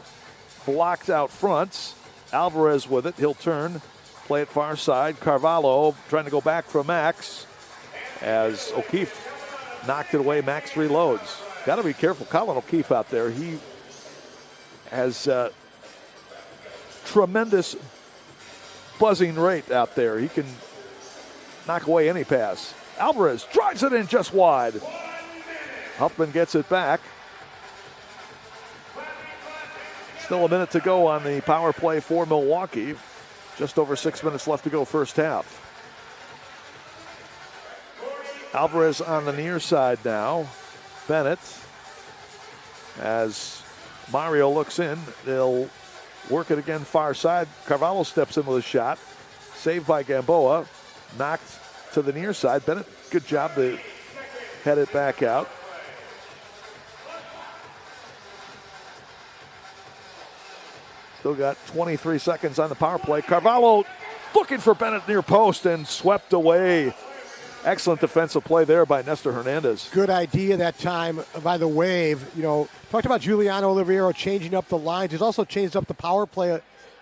blocked out front. Alvarez with it. He'll turn, play it far side. Carvalho trying to go back for Max as O'Keefe knocked it away. Max reloads. Got to be careful. Colin O'Keefe out there. He has tremendous buzzing rate out there. He can knock away any pass. Alvarez drives it in just wide. Huffman gets it back. Still a minute to go on the power play for Milwaukee. Just over 6 minutes left to go first half. Alvarez on the near side now. Bennett, as Mario looks in, they'll work it again far side. Carvalho steps in with a shot. Saved by Gamboa. Knocked to the near side. Bennett, good job to head it back out. Still got 23 seconds on the power play. Carvalho looking for Bennett near post and swept away. Excellent defensive play there by Nestor Hernandez. Good idea that time by the Wave. You know, talked about Giuliano Oliveira changing up the lines. He's also changed up the power play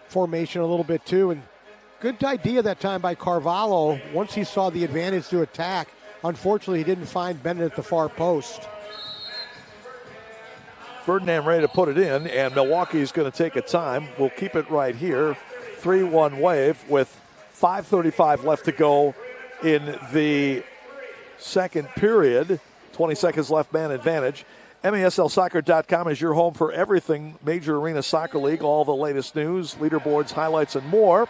formation a little bit too. And good idea that time by Carvalho once he saw the advantage to attack. Unfortunately, he didn't find Bennett at the far post. Ferdinand ready to put it in, and Milwaukee's going to take a time. We'll keep it right here. 3-1 Wave with 5:35 left to go in the second period. 20 seconds left, man advantage. MASLsoccer.com is your home for everything Major Arena Soccer League, all the latest news, leaderboards, highlights, and more.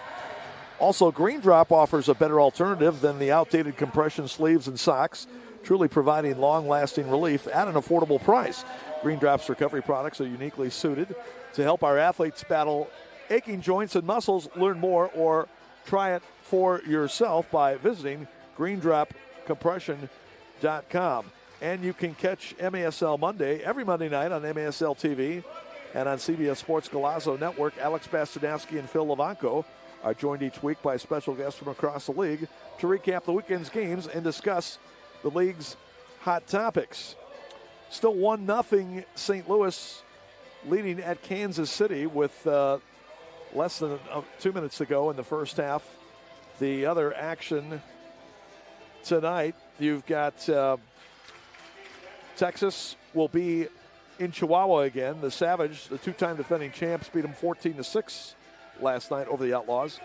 Also, Green Drop offers a better alternative than the outdated compression sleeves and socks, truly providing long-lasting relief at an affordable price. Green Drop's recovery products are uniquely suited to help our athletes battle aching joints and muscles. Learn more or try it for yourself by visiting greendropcompression.com. And you can catch MASL Monday every Monday night on MASL TV and on CBS Sports Golazo Network. Alex Bastanowski and Phil Levanko are joined each week by special guests from across the league to recap the weekend's games and discuss the league's hot topics. Still 1-0 St. Louis leading at Kansas City with less than 2 minutes to go in the first half. The other action tonight, you've got Texas will be in Chihuahua again. The Savage, the two-time defending champs, beat them 14-6 last night over the Outlaws.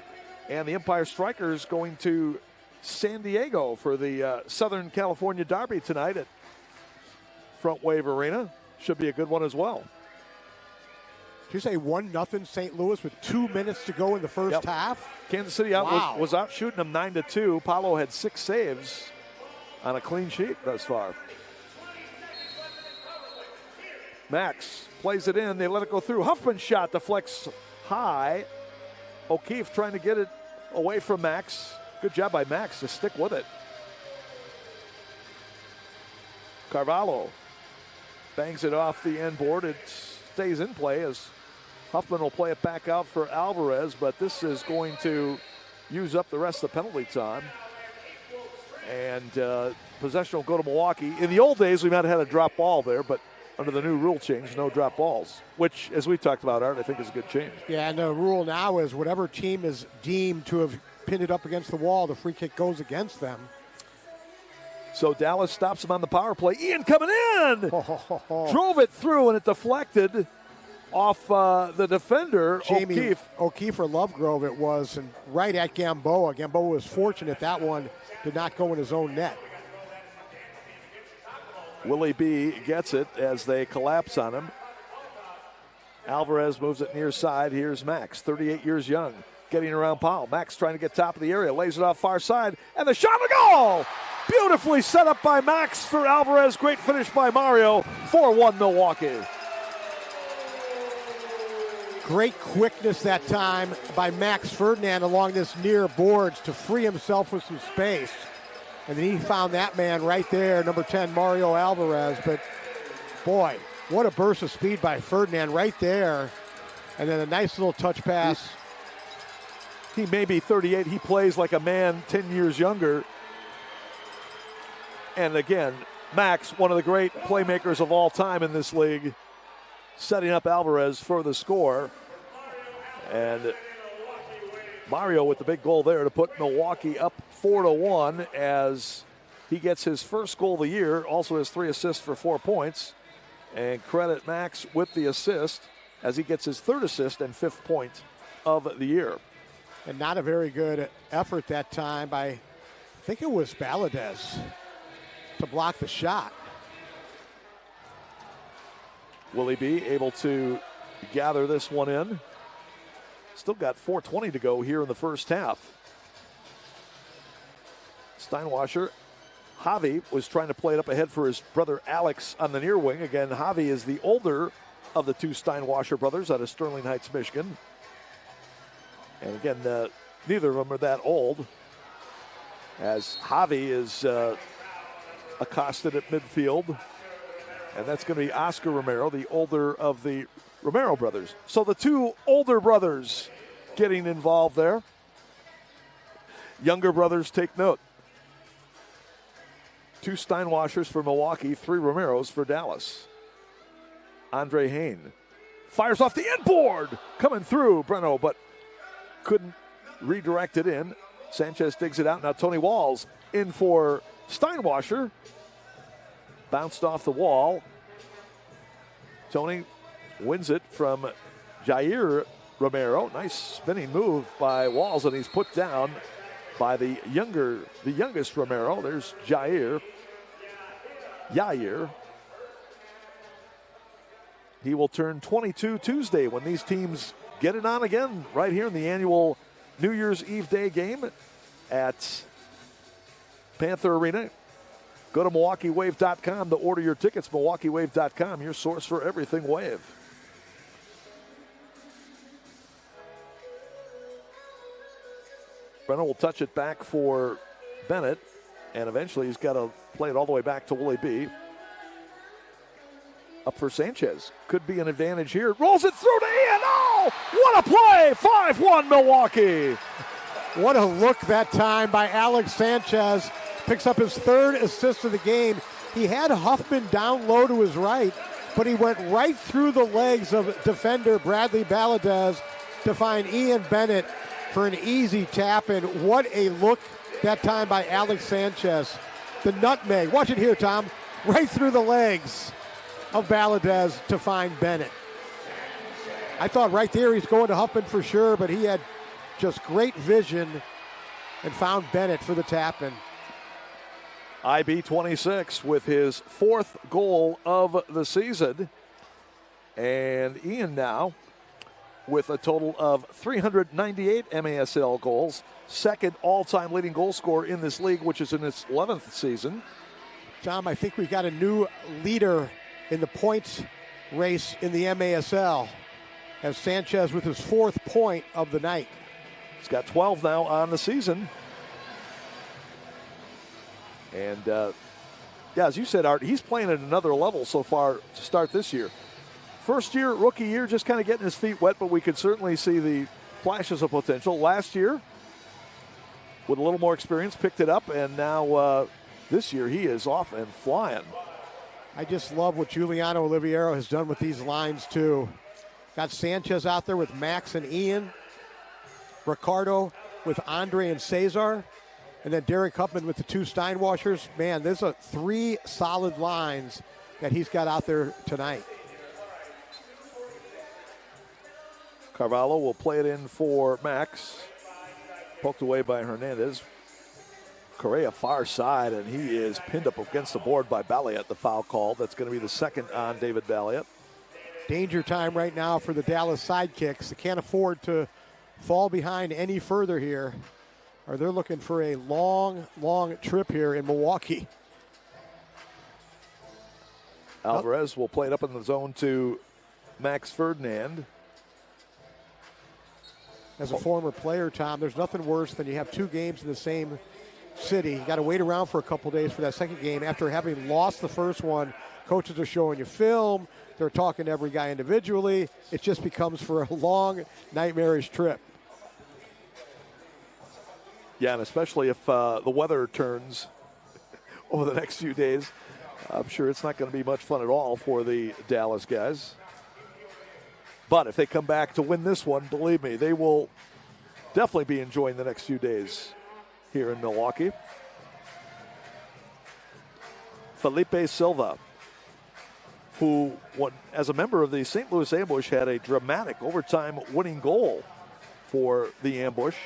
And the Empire Strikers going to San Diego for the Southern California Derby tonight at Front Wave Arena. Should be a good one as well. Did you say 1-0 St. Louis with 2 minutes to go in the first half? Kansas City was out shooting them 9-2. Paulo had 6 saves on a clean sheet thus far. Max plays it in. They let it go through. Huffman's shot deflects high. O'Keefe trying to get it away from Max. Good job by Max to stick with it. Carvalho bangs it off the end board. It stays in play as Huffman will play it back out for Alvarez, but this is going to use up the rest of the penalty time. And possession will go to Milwaukee. In the old days, we might have had a drop ball there, but under the new rule change, no drop balls, which, as we talked about, Art, I think is a good change. Yeah, and the rule now is whatever team is deemed to have pinned it up against the wall, the free kick goes against them. So Dallas stops him on the power play. Ian coming in! Drove it through, and it deflected off the defender, O'Keefe. O'Keefe or Lovegrove it was, and right at Gamboa. Gamboa was fortunate that one did not go in his own net. Willie B gets it as they collapse on him. Alvarez moves it near side. Here's Max, 38 years young, getting around Powell. Max trying to get top of the area, lays it off far side, and the shot, the goal! Beautifully set up by Max for Alvarez. Great finish by Mario. 4-1 Milwaukee. Great quickness that time by Max Ferdinand along this near boards to free himself with some space. And then he found that man right there, number 10, Mario Alvarez. But, boy, what a burst of speed by Ferdinand right there. And then a nice little touch pass. He may be 38. He plays like a man 10 years younger. And again, Max, one of the great playmakers of all time in this league, setting up Alvarez for the score. And Mario with the big goal there to put Milwaukee up 4-1 as he gets his first goal of the year, also has 3 assists for 4 points. And credit Max with the assist as he gets his 3rd assist and 5th point of the year. And not a very good effort that time by, I think it was Valadez, to block the shot. Will he be able to gather this one in? Still got 4:20 to go here in the first half. Steinwasser, Javi was trying to play it up ahead for his brother Alex on the near wing. Again, Javi is the older of the 2 Steinwasser brothers out of Sterling Heights, Michigan. And again, neither of them are that old, as Javi is accosted at midfield. And that's going to be Oscar Romero, the older of the Romero brothers. So the 2 older brothers getting involved there. Younger brothers take note. 2 Steinwassers for Milwaukee, 3 Romeros for Dallas. Andre Hain fires off the inboard, coming through Breno, but couldn't redirect it in. Sanchez digs it out. Now Tony Walls in for Steinwasser. Bounced off the wall. Tony wins it from Jair Romero. Nice spinning move by Walls, and he's put down by the youngest Romero. There's Yair. He will turn 22 Tuesday when these teams get it on again right here in the annual New Year's Eve Day game at Panther Arena. Go to MilwaukeeWave.com to order your tickets. MilwaukeeWave.com, your source for everything Wave. Brennan will touch it back for Bennett, and eventually he's got to play it all the way back to Willie B. Up for Sanchez. Could be an advantage here. Rolls it through to Ian. Oh, what a play! 5-1 Milwaukee. What a look that time by Alex Sanchez. Picks up his 3rd assist of the game. He had Huffman down low to his right, but he went right through the legs of defender Bradley Valadez to find Ian Bennett for an easy tap in. What a look that time by Alex Sanchez. The nutmeg, watch it here, Tom, right through the legs of Valadez to find Bennett. I thought right there he's going to Huffman for sure, but he had just great vision and found Bennett for the tap in. IB 26 with his 4th goal of the season. And Ian now with a total of 398 MASL goals. 2nd all-time leading goal scorer in this league, which is in its 11th season. Tom, I think we've got a new leader in the points race in the MASL as Sanchez with his 4th point of the night. He's got 12 now on the season. And, as you said, Art, he's playing at another level so far to start this year. First year, rookie year, just kind of getting his feet wet, but we could certainly see the flashes of potential. Last year, with a little more experience, picked it up, and now this year he is off and flying. I just love what Giuliano Oliviero has done with these lines, too. Got Sanchez out there with Max and Ian. Ricardo with Andre and Cesar. And then Derek Huffman with the 2 Steinwassers. Man, there's 3 solid lines that he's got out there tonight. Carvalho will play it in for Max. Poked away by Hernandez. Correa far side, and he is pinned up against the board by Balliet, the foul call. That's going to be the 2nd on David Balliet. Danger time right now for the Dallas Sidekicks. They can't afford to fall behind any further here, or they're looking for a long, long trip here in Milwaukee. Alvarez will play it up in the zone to Max Ferdinand. as a former player, Tom, there's nothing worse than you have two games in the same city. You got to wait around for a couple days for that second game. After having lost the first one, coaches are showing you film. They're talking to every guy individually. It just becomes for a long, nightmarish trip. Yeah, and especially if the weather turns over the next few days, I'm sure it's not going to be much fun at all for the Dallas guys. But if they come back to win this one, believe me, they will definitely be enjoying the next few days here in Milwaukee. Felipe Silva, who, as a member of the St. Louis Ambush, had a dramatic overtime winning goal for the Ambush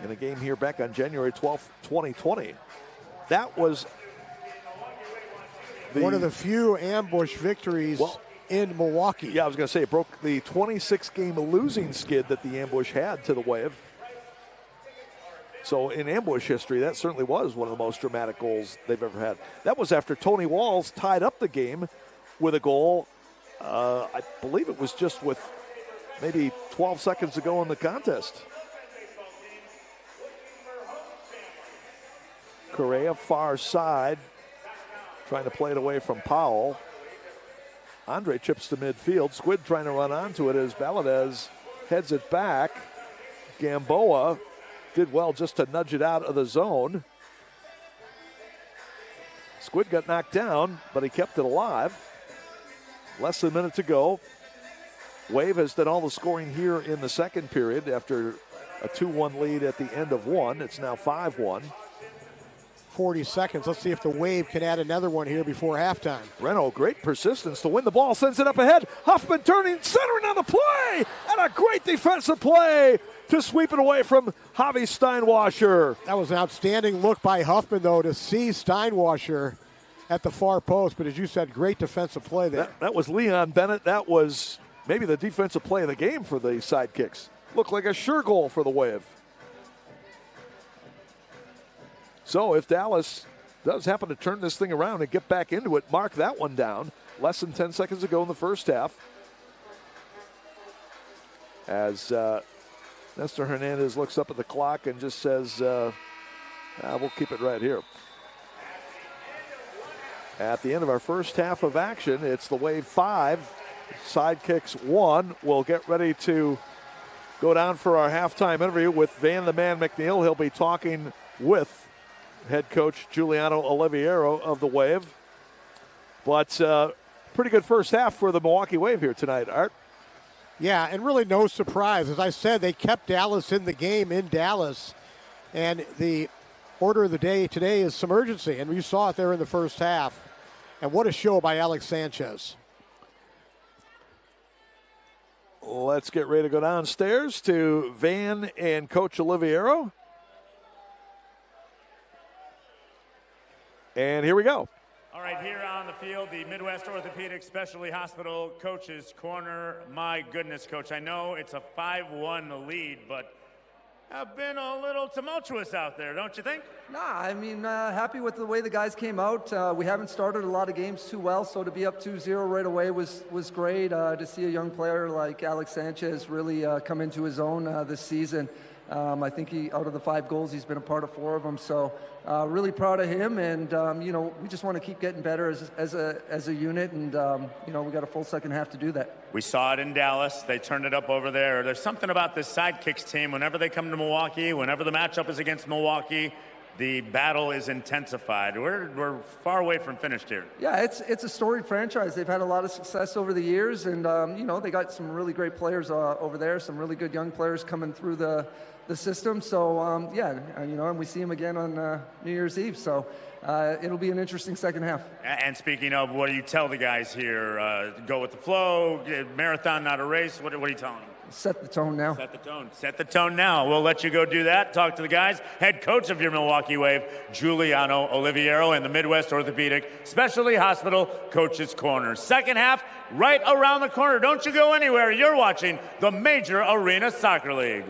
in a game here back on January 12th, 2020. That was one of the few Ambush victories in Milwaukee. Yeah, I was going to say, it broke the 26-game losing skid that the Ambush had to the Wave. So in Ambush history, that certainly was one of the most dramatic goals they've ever had. That was after Tony Walls tied up the game with a goal. I believe it was just with maybe 12 seconds to go in the contest. Correa far side, trying to play it away from Powell. Andre chips to midfield. Squid trying to run onto it as Valadez heads it back. Gamboa did well just to nudge it out of the zone. Squid got knocked down, but he kept it alive. Less than a minute to go. Wave has done all the scoring here in the second period after a 2-1 lead at the end of one. It's now 5-1. 40 seconds. Let's see if the Wave can add another one here before halftime. Renault, great persistence to win the ball, sends it up ahead. Huffman turning, centering on the play, and a great defensive play to sweep it away from Javi Steinwasser. That was an outstanding look by Huffman, though, to see Steinwasser at the far post. But as you said, great defensive play there. That was Leon Bennett. That was maybe the defensive play of the game for the Sidekicks. Looked like a sure goal for the Wave. So if Dallas does happen to turn this thing around and get back into it, mark that one down. Less than 10 seconds to go in the first half. As Nestor Hernandez looks up at the clock and just says, we'll keep it right here. At the end of our first half of action, it's the Wave 5, Sidekicks 1. We'll get ready to go down for our halftime interview with Van the Man McNeil. He'll be talking with head coach Giuliano Oliviero of the Wave. But pretty good first half for the Milwaukee Wave here tonight, Art. Yeah, and really no surprise. As I said, they kept Dallas in the game in Dallas. And the order of the day today is some urgency, and we saw it there in the first half. And what a show by Alex Sanchez. Let's get ready to go downstairs to Van and Coach Oliviero. And here we go. All right, here on the field, the Midwest Orthopedic Specialty Hospital Coach's Corner. My goodness, Coach, I know it's a 5-1 lead, but have been a little tumultuous out there, don't you think? Nah, I mean, happy with the way the guys came out. We haven't started a lot of games too well, so to be up 2-0 right away was great. To see a young player like Alex Sanchez really come into his own this season. I think out of the 5 goals, he's been a part of 4 of them. So really proud of him, and we just want to keep getting better as a unit, and we got a full second half to do that. We saw it in Dallas. They turned it up over there. There's something about this Sidekicks team. Whenever they come to Milwaukee, whenever the matchup is against Milwaukee, the battle is intensified. We're far away from finished here. Yeah, it's a storied franchise. They've had a lot of success over the years, and they got some really great players over there. Some really good young players coming through the system. So and we see them again on New Year's Eve. So it'll be an interesting second half. And speaking of, what do you tell the guys here? Go with the flow. Marathon, not a race. What are you telling them? Set the tone now. Set the tone. Set the tone now. We'll let you go do that. Talk to the guys. Head coach of your Milwaukee Wave, Giuliano Oliviero, and the Midwest Orthopedic Specialty Hospital Coach's Corner. Second half, right around the corner. Don't you go anywhere. You're watching the Major Arena Soccer League.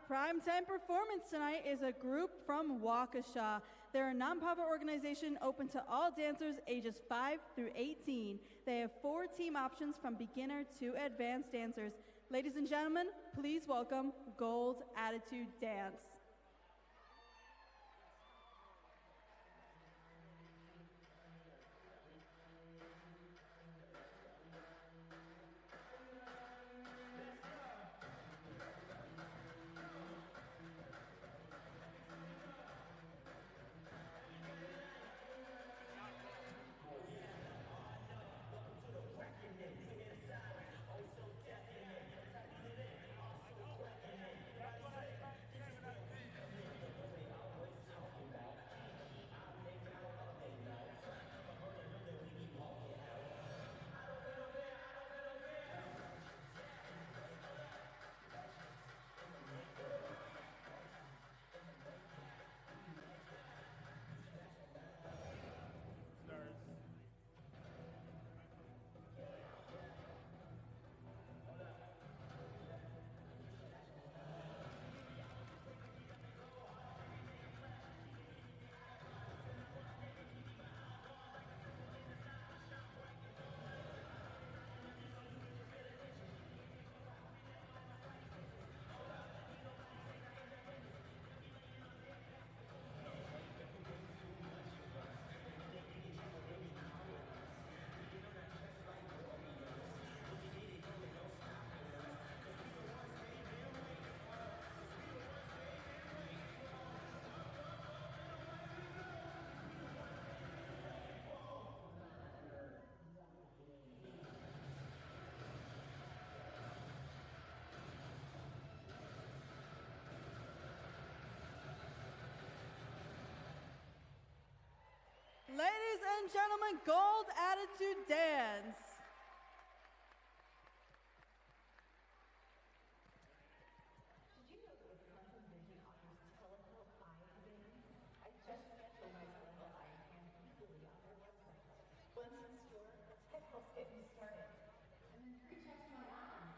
primetime performance tonight is a group from Waukesha. They're a nonprofit organization open to all dancers ages 5 through 18. They have 4 team options from beginner to advanced dancers. Ladies and gentlemen, please welcome Gold Attitude Dance. Ladies and gentlemen, Gold Attitude Dance. Did you know that with Panther Vision offers telehealth eye exams? I just scheduled my telehealth eye exam easily on their website. Once in store, let's get me started. And then 3 checks my eyes.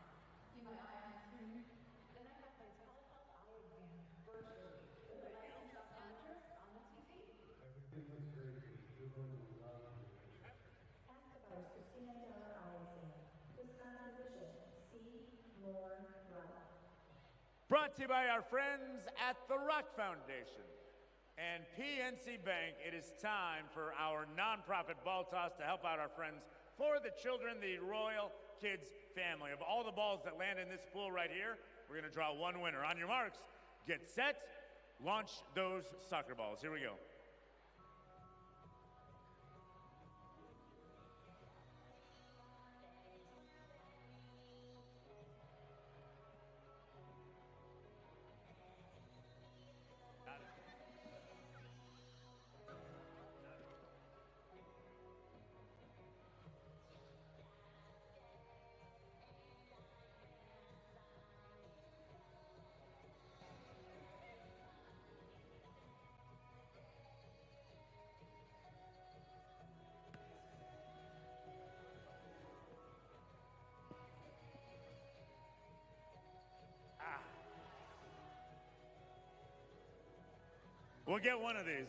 See my eye on screen. Then I have my telehealth eye exam virtually with a licensed optometrist on the TV. Everything looks great. You're going to love it. Ask about our $69 eye exam. Wisconsin Vision. See more right. Brought to you by our friends at the Rock Foundation and PNC Bank. It is time for our nonprofit ball toss to help out our friends for the children, the Royal Kids family. Of all the balls that land in this pool right here, we're going to draw one winner. On your marks, get set, launch those soccer balls. Here we go. We'll get one of these.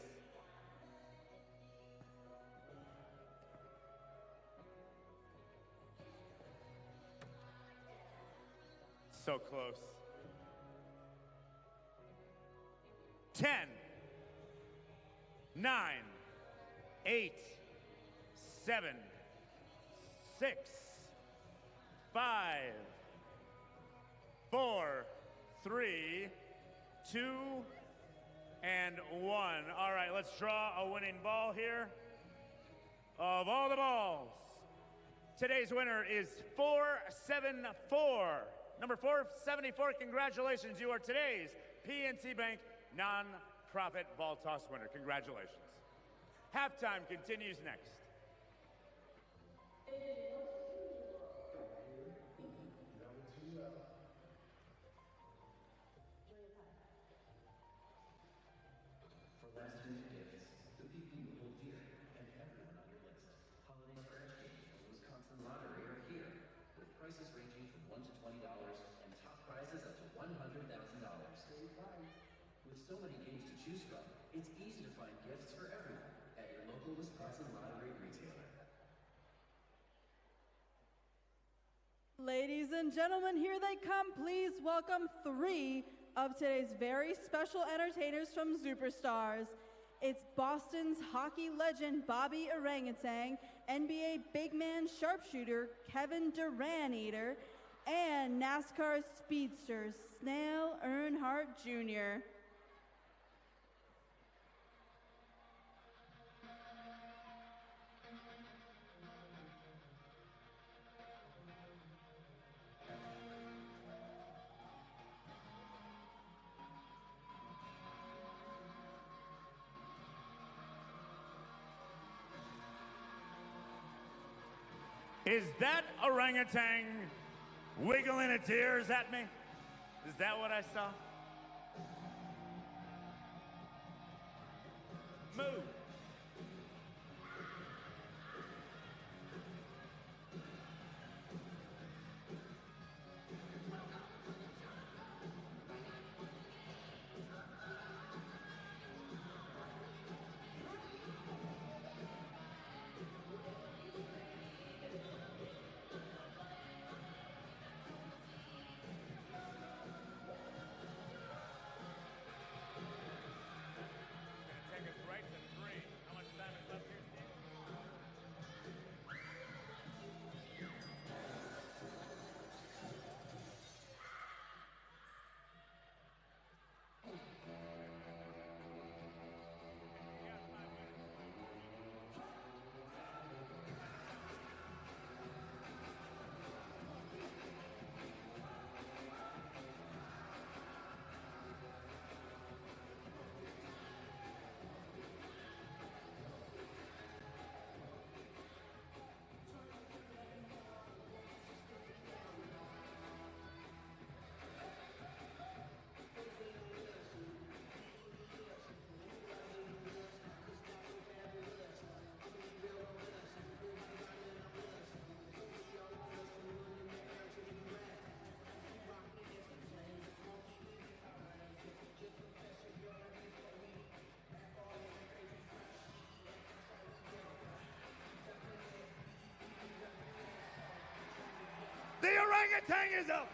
So close. 10, 9, 8, 7, 6, 5, 4, 3, 2, and 1. All right, let's draw a winning ball here. Of all the balls, today's winner is 474. Number 474, congratulations. You are today's PNC Bank non-profit ball toss winner. Congratulations. Halftime continues next. For last-minute gifts, the people who hold dear, and everyone on your list. Holiday scratch games from Wisconsin Lottery are here, with prices ranging from $1 to $20 and top prizes up to $100,000. so many games to choose from, it's easy to find gifts for everyone at your local Wisconsin Lottery retailer. Ladies and gentlemen, here they come. Please welcome 3 of today's very special entertainers from Superstars. It's Boston's hockey legend Bobby Orangutan, NBA big man sharpshooter Kevin Durant-Eater, and NASCAR speedster Snell Earnhardt Jr. Is that orangutan wiggling its ears at me? Is that what I saw? Move. The orangutan is up.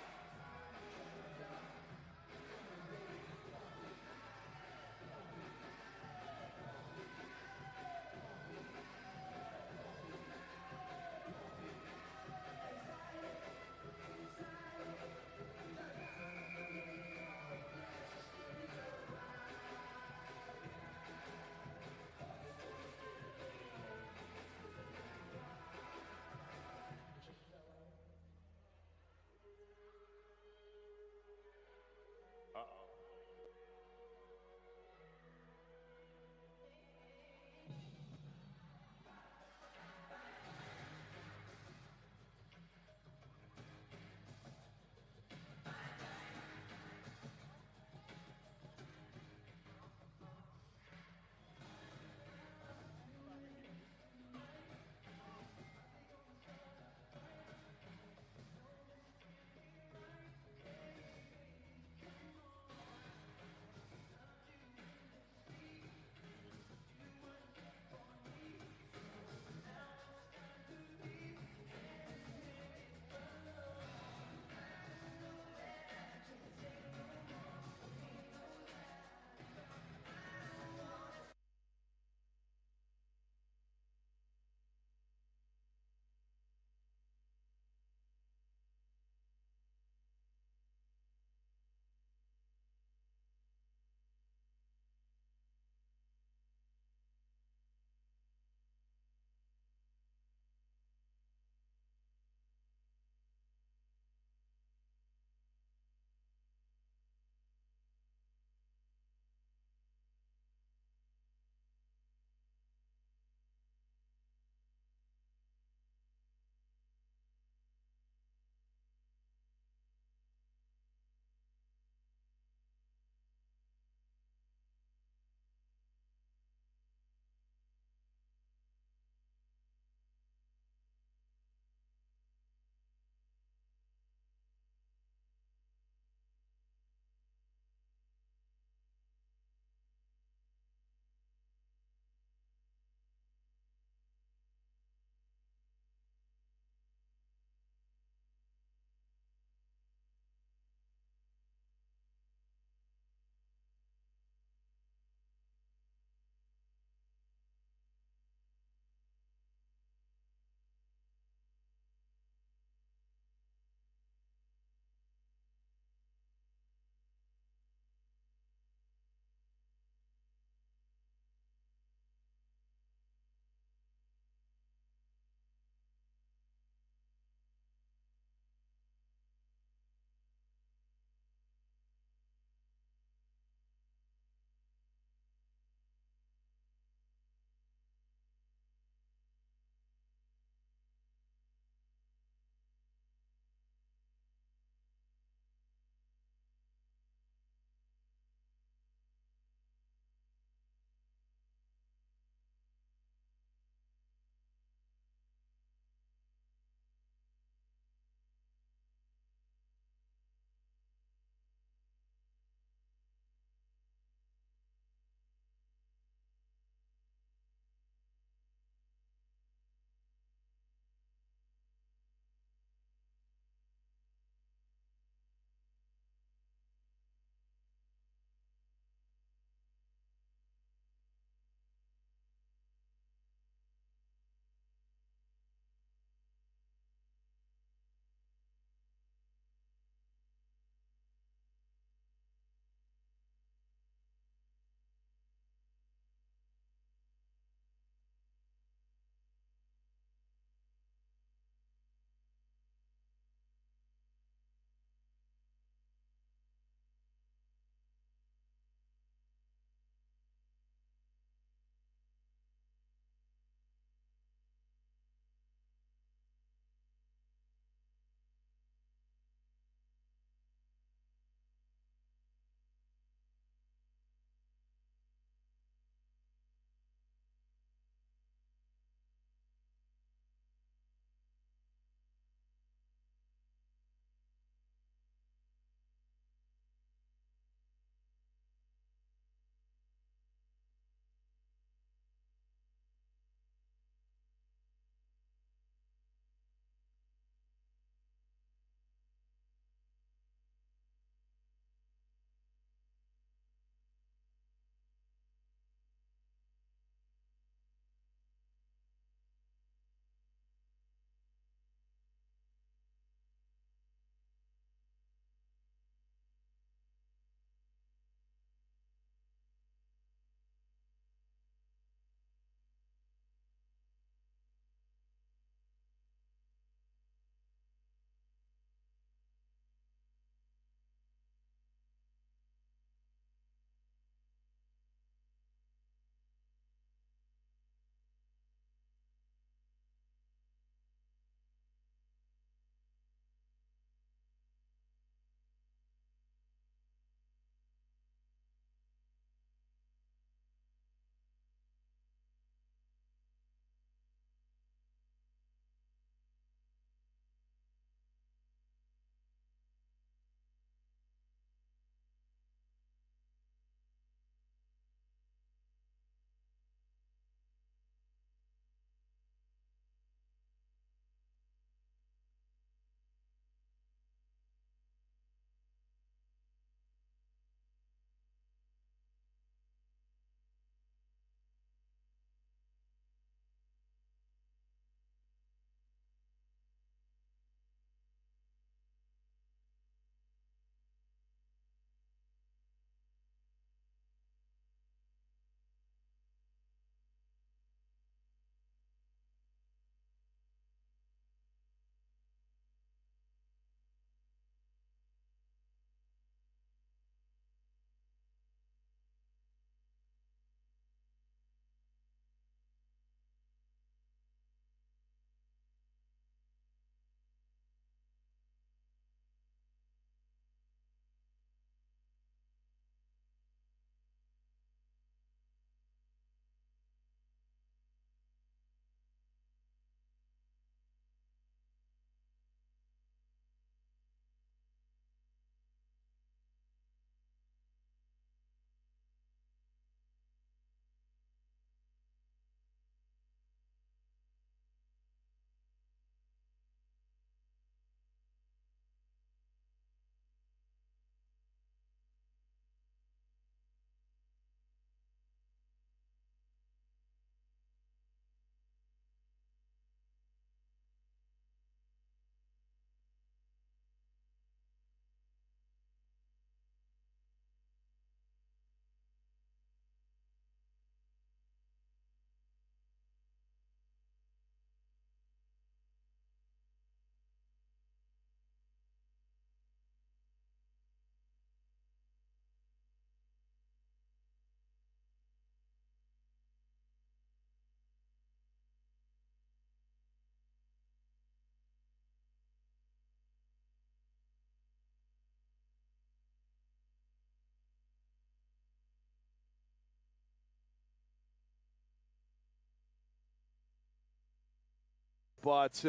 But,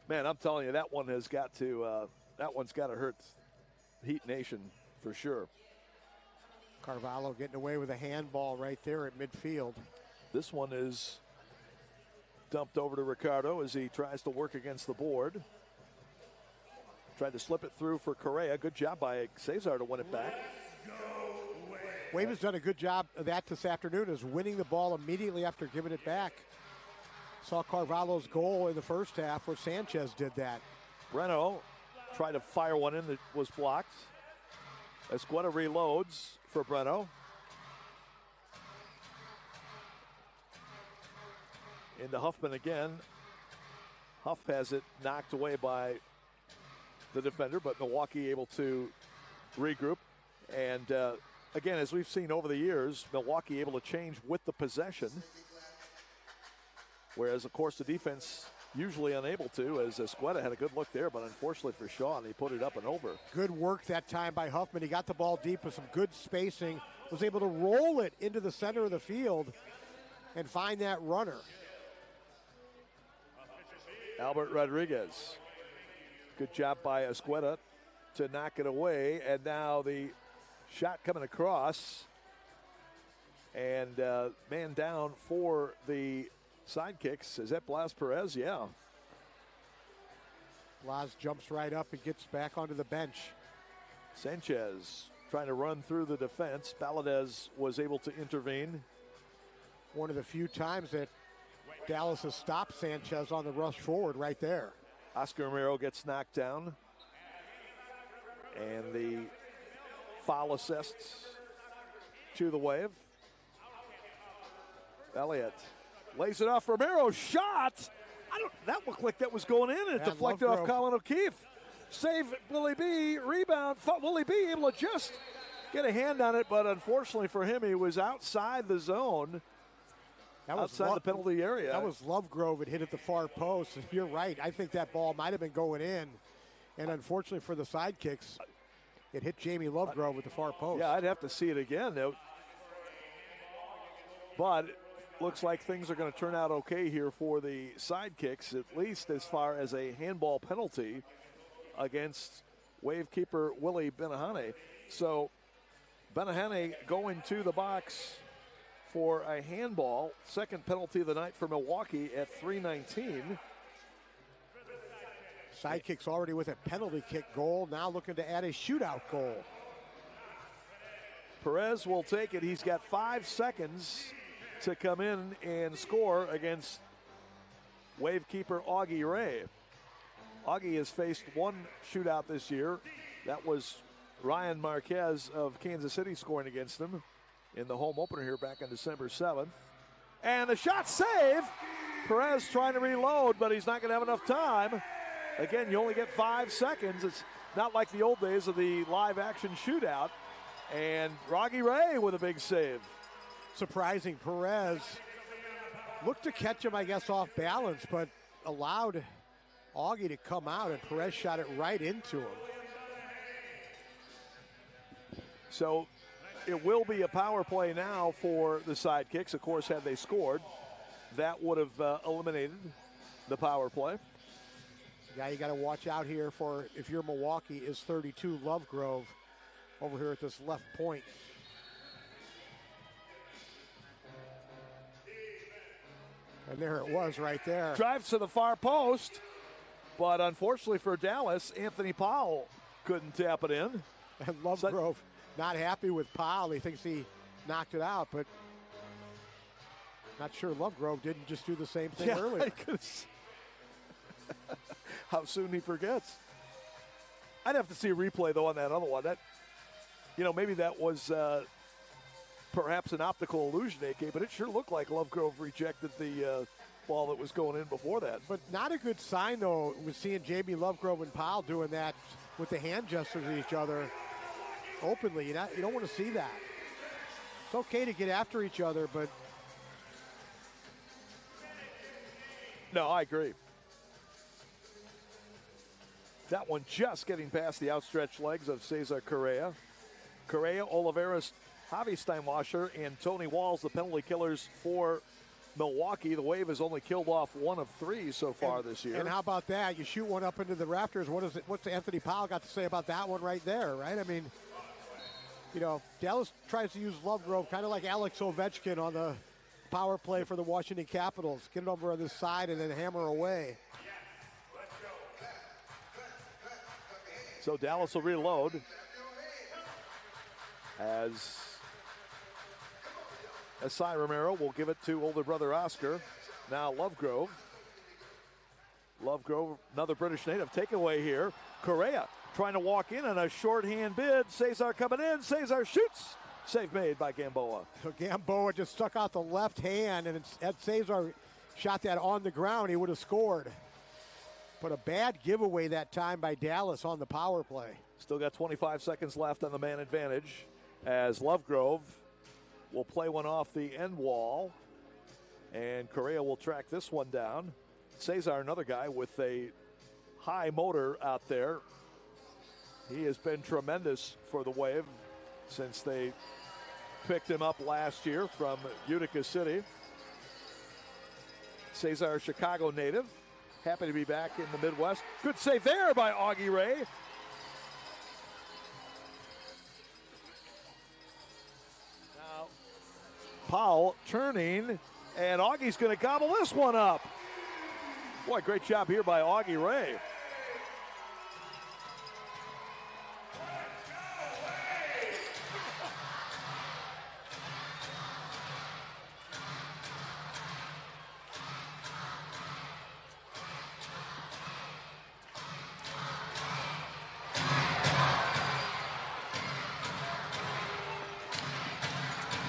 man, I'm telling you, that one has got to that one's got to hurt Heat Nation for sure. Carvalho getting away with a handball right there at midfield. This one is dumped over to Ricardo as he tries to work against the board. Tried to slip it through for Correa. Good job by Cesar to win it back. Wave has done a good job of that this afternoon, is winning the ball immediately after giving it back. Saw Carvalho's goal in the first half where Sanchez did that. Breno tried to fire one in that was blocked. Escueta reloads for Breno. Into Huffman again. Huff has it knocked away by the defender, but Milwaukee able to regroup. And again, as we've seen over the years, Milwaukee able to change with the possession. Whereas, of course, the defense usually unable to, as Escueta had a good look there, but unfortunately for Shaw, he put it up and over. Good work that time by Huffman. He got the ball deep with some good spacing, was able to roll it into the center of the field and find that runner. Albert Rodriguez. Good job by Escueta to knock it away, and now the shot coming across. And man down for the Sidekicks. Is that Blas Perez? Yeah. Blas jumps right up and gets back onto the bench. Sanchez trying to run through the defense. Valadez was able to intervene. One of the few times that Dallas has stopped Sanchez on the rush forward right there. Oscar Romero gets knocked down. And the foul assists to the Wave. Elliott lays it off. Romero shot. That looked like that was going in. It deflected off Colin O'Keefe. Save Willie B. Rebound. Willie B. able to just get a hand on it, but unfortunately for him, he was outside the zone. That was outside the penalty area. That was Lovegrove. It hit at the far post. You're right. I think that ball might have been going in. And unfortunately for the Sidekicks, it hit Jamie Lovegrove at the far post. Yeah, I'd have to see it again. But looks like things are going to turn out okay here for the Sidekicks, at least as far as a handball penalty against Wave keeper Willie Benahane. So Benahane going to the box for a handball. Second penalty of the night for Milwaukee at 3:19. Sidekicks already with a penalty kick goal, now looking to add a shootout goal. Perez will take it. He's got 5 seconds to come in and score against Wave keeper Augie Ray. Augie has faced one shootout this year. That was Ryan Marquez of Kansas City scoring against him in the home opener here back on December 7th. And the shot save. Perez trying to reload, but he's not going to have enough time. Again, you only get 5 seconds. It's not like the old days of the live action shootout. And Augie Ray with a big save. Surprising. Perez looked to catch him, I guess, off balance, but allowed Augie to come out, and Perez shot it right into him. So it will be a power play now for the Sidekicks. Of course, had they scored, that would have eliminated the power play. Yeah, you got to watch out here for, if you're Milwaukee, is 32 Lovegrove over here at this left point. And there it was right there. Drives to the far post, but unfortunately for Dallas, Anthony Powell couldn't tap it in. And Lovegrove not happy with Powell. He thinks he knocked it out, but not sure Lovegrove didn't just do the same thing earlier. How soon he forgets. I'd have to see a replay, though, on that other one. That, maybe that was perhaps an optical illusion, AK, but it sure looked like Lovegrove rejected the ball that was going in before that. But not a good sign, though, with seeing Jamie Lovegrove and Powell doing that with the hand gestures at each other openly. You don't want to see that. It's okay to get after each other, but... No, I agree. That one just getting past the outstretched legs of Cesar Correa. Correa, Oliveras, Javi Steinwasser, and Tony Walls, the penalty killers for Milwaukee. The Wave has only killed off 1 of 3 so far this year. And how about that? You shoot one up into the rafters. What's Anthony Powell got to say about that one right there, right? I mean, you know, Dallas tries to use Lovegrove kind of like Alex Ovechkin on the power play for the Washington Capitals. Get it over on this side and then hammer away. So Dallas will reload as Asai Romero will give it to older brother Oscar. Now Lovegrove. Lovegrove, another British native takeaway here. Correa trying to walk in on a shorthand bid. Cesar coming in. Cesar shoots. Save made by Gamboa. So Gamboa just stuck out the left hand, and had Cesar shot that on the ground, he would have scored. But a bad giveaway that time by Dallas on the power play. Still got 25 seconds left on the man advantage as Lovegrove will play one off the end wall, and Correa will track this one down. Cesar, another guy with a high motor out there. He has been tremendous for the Wave since they picked him up last year from Utica City. Cesar, Chicago native, happy to be back in the Midwest. Good save there by Augie Ray. Now, Powell turning, and Augie's going to gobble this one up. Boy, great job here by Augie Ray.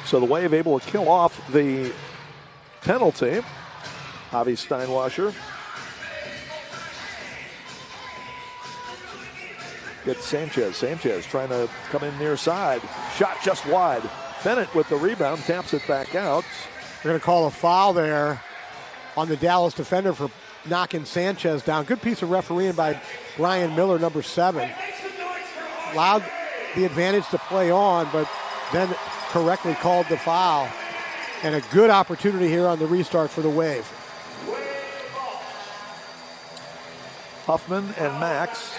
So the Wave able to kill off the penalty. Javi Steinwasser gets Sanchez. Sanchez trying to come in near side. Shot just wide. Bennett with the rebound, taps it back out. We're going to call a foul there on the Dallas defender for knocking Sanchez down. Good piece of refereeing by Brian Miller, number 7. Allowed the advantage to play on, but then correctly called the foul. And a good opportunity here on the restart for the Wave. Huffman and Max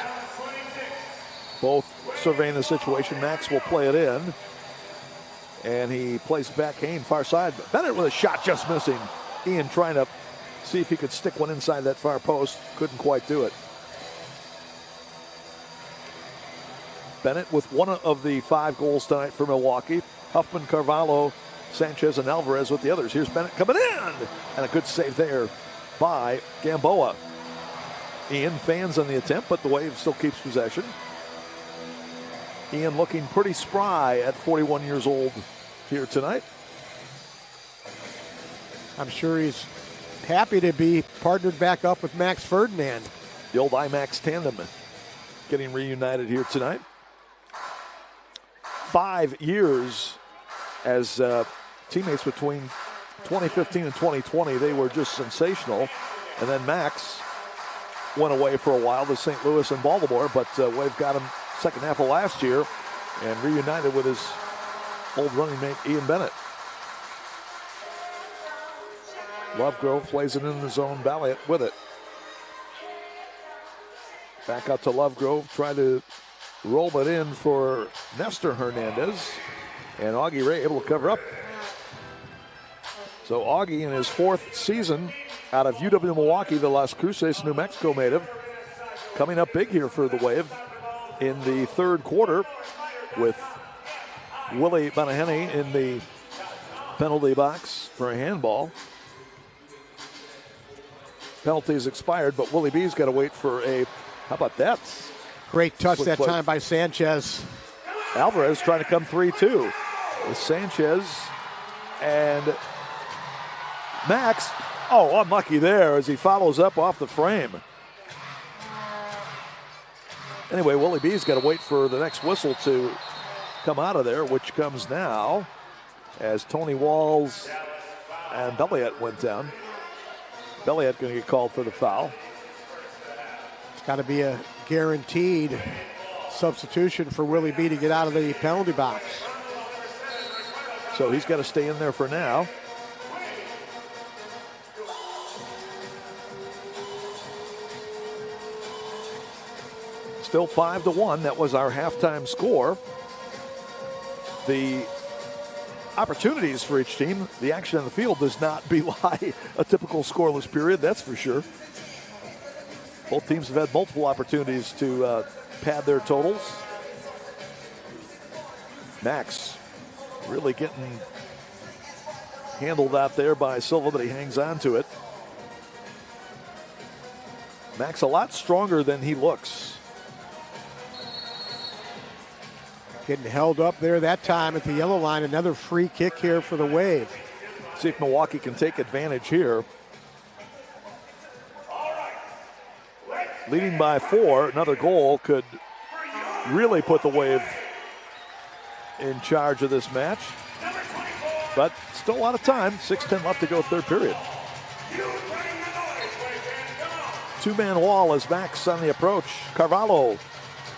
both surveying the situation. Max will play it in. And he plays back Hayne far side. Bennett with a shot just missing. Ian trying to see if he could stick one inside that far post. Couldn't quite do it. Bennett with one of the 5 goals tonight for Milwaukee. Huffman, Carvalho, Sanchez, and Alvarez with the others. Here's Bennett coming in. And a good save there by Gamboa. Ian fans on the attempt, but the Wave still keeps possession. Ian looking pretty spry at 41 years old here tonight. I'm sure he's happy to be partnered back up with Max Ferdinand. The old IMAX tandem getting reunited here tonight. 5 years as teammates between 2015 and 2020. They were just sensational. And then Max went away for a while to St. Louis and Baltimore, but Wave got him second half of last year and reunited with his old running mate Ian Bennett. Lovegrove plays it in the zone. Balliet with it. Back out to Lovegrove. Try to roll it in for Nestor Hernandez. And Augie Ray able to cover up. So Augie in his 4th season out of UW Milwaukee, the Las Cruces, New Mexico native, coming up big here for the Wave in the 3rd quarter with Willie Banahene in the penalty box for a handball. Penalty is expired, but Willie B's got to wait for a, how about that? Great touch that time by Sanchez. Alvarez trying to come 3-2 with Sanchez and Max. Oh, unlucky there as he follows up off the frame. Anyway, Willie B's got to wait for the next whistle to come out of there, which comes now as Tony Walls and Belliet went down. Belliet going to get called for the foul. It's got to be a guaranteed substitution for Willie B to get out of the penalty box. So he's got to stay in there for now. Still 5-1. That was our halftime score. The opportunities for each team, the action on the field does not belie a typical scoreless period, that's for sure. Both teams have had multiple opportunities to pad their totals. Max really getting handled out there by Silva, but he hangs on to it. Max a lot stronger than he looks. Getting held up there that time at the yellow line. Another free kick here for the Wave. See if Milwaukee can take advantage here. Leading by 4, another goal could really put the Wave in charge of this match. But still a lot of time. 6:10 left to go, third period. Two-man wall as Max on the approach. Carvalho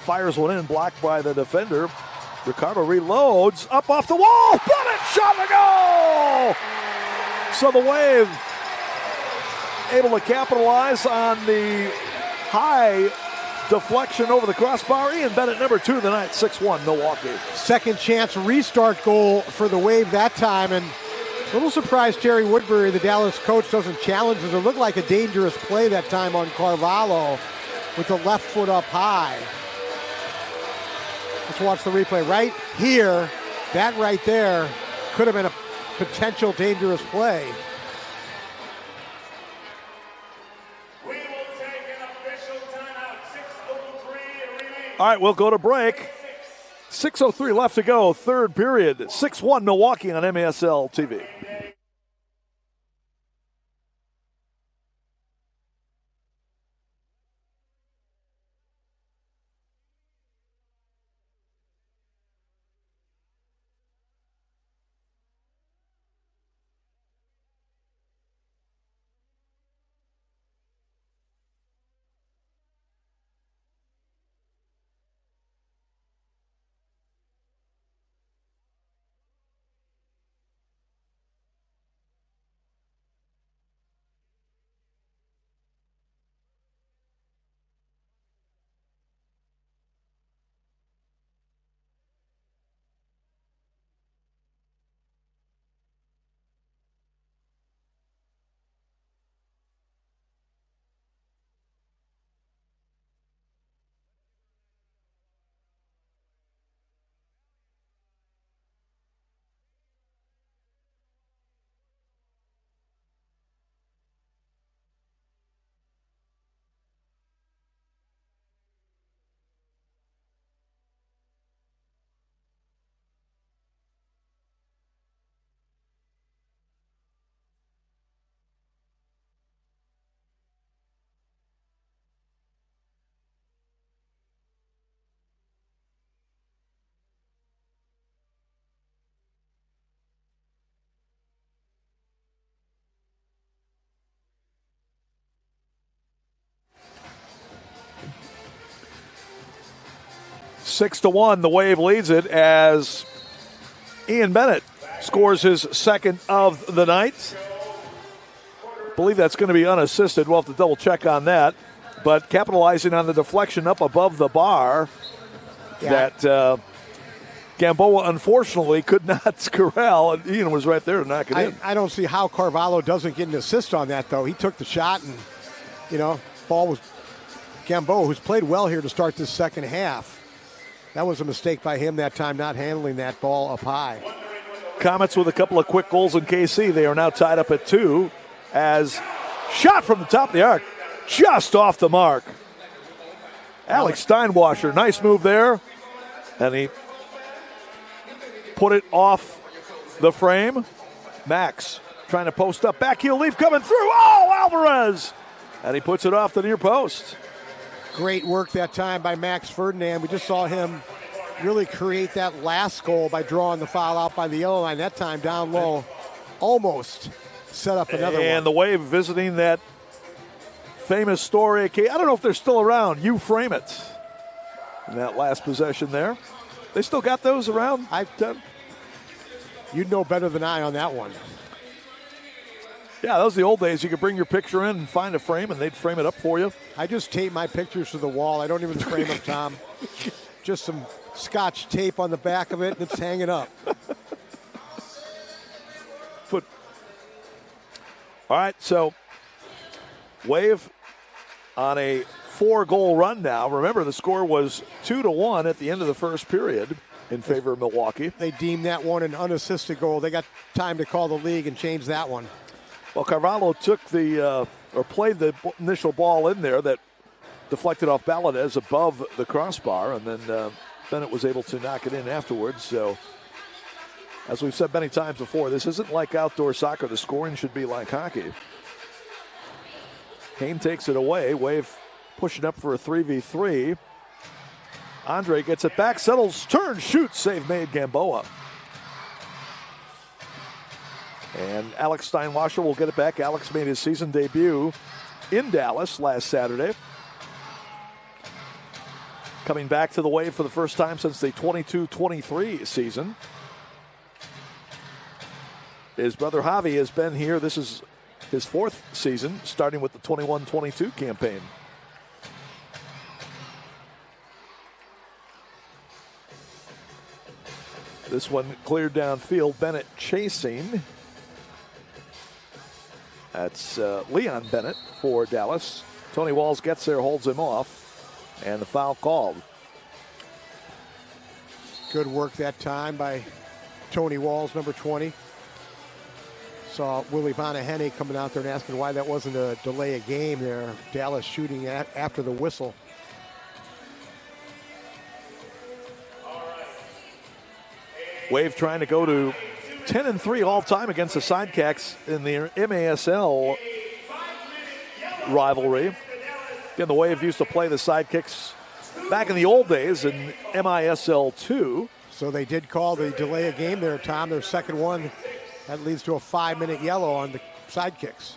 fires one in, blocked by the defender. Ricardo reloads, up off the wall, put it, shot the goal! So the Wave able to capitalize on the high deflection over the crossbar. Ian Bennett, number 2 of the night, 6-1 Milwaukee. Second chance restart goal for the Wave that time, and a little surprised Terry Woodbury, the Dallas coach, doesn't challenge it. It looked like a dangerous play that time on Carvalho with the left foot up high. Let's watch the replay. Right here, that right there could have been a potential dangerous play. We will take an official timeout. 6:03 remaining. All right, we'll go to break. 6:03 left to go, third period. 6-1 Milwaukee on MASL TV. Six to 1, the Wave leads it as Ian Bennett scores his second of the night. I believe that's going to be unassisted. We'll have to double check on that. But capitalizing on the deflection up above the bar that Gamboa unfortunately could not corral, and Ian was right there to knock it in. I don't see how Carvalho doesn't get an assist on that, though. He took the shot, and, ball was Gamboa, who's played well here to start this second half. That was a mistake by him that time, not handling that ball up high. Comets with a couple of quick goals in KC. They are now tied up at 2 as shot from the top of the arc, just off the mark. Alex Steinwasser, nice move there. And he put it off the frame. Max trying to post up, backheel leaf coming through. Oh, Alvarez! And he puts it off the near post. Great work that time by Max Ferdinand. We just saw him really create that last goal by drawing the foul out by the yellow line. That time down low, almost set up another one. And the Wave visiting that famous story. I don't know if they're still around. You frame it. In that last possession there. They still got those around? You'd know better than I on that one. Yeah, those are the old days. You could bring your picture in and find a frame, and they'd frame it up for you. I just tape my pictures to the wall. I don't even frame them, Tom. Just some Scotch tape on the back of it, and it's hanging up. All right, so Wave on a 4-goal run now. Remember, the score was 2-1 at the end of the first period in favor of Milwaukee. They deemed that one an unassisted goal. They got time to call the league and change that one. Well, Carvalho took played the initial ball in there that deflected off Baladez above the crossbar, and then Bennett was able to knock it in afterwards. So, as we've said many times before, this isn't like outdoor soccer. The scoring should be like hockey. Kane takes it away. Wave pushing up for a 3v3. Andre gets it back, settles, turns, shoots, save made, Gamboa. And Alex Steinwasser will get it back. Alex made his season debut in Dallas last Saturday. Coming back to the Wave for the first time since the 22-23 season. His brother Javi has been here. This is his 4th season, starting with the 21-22 campaign. This one cleared downfield. Bennett chasing. That's Leon Bennett for Dallas. Tony Walls gets there, holds him off, and the foul called. Good work that time by Tony Walls, number 20. Saw Willie Bonahenne coming out there and asking why that wasn't a delay of game there. Dallas shooting after the whistle. Wave trying to go to 10-3 all-time against the Sidekicks in the MASL rivalry. Again, the Wave used to play the Sidekicks back in the old days in MISL 2. So they did call the delay of game there, Tom. Their second one. That leads to a 5-minute yellow on the Sidekicks.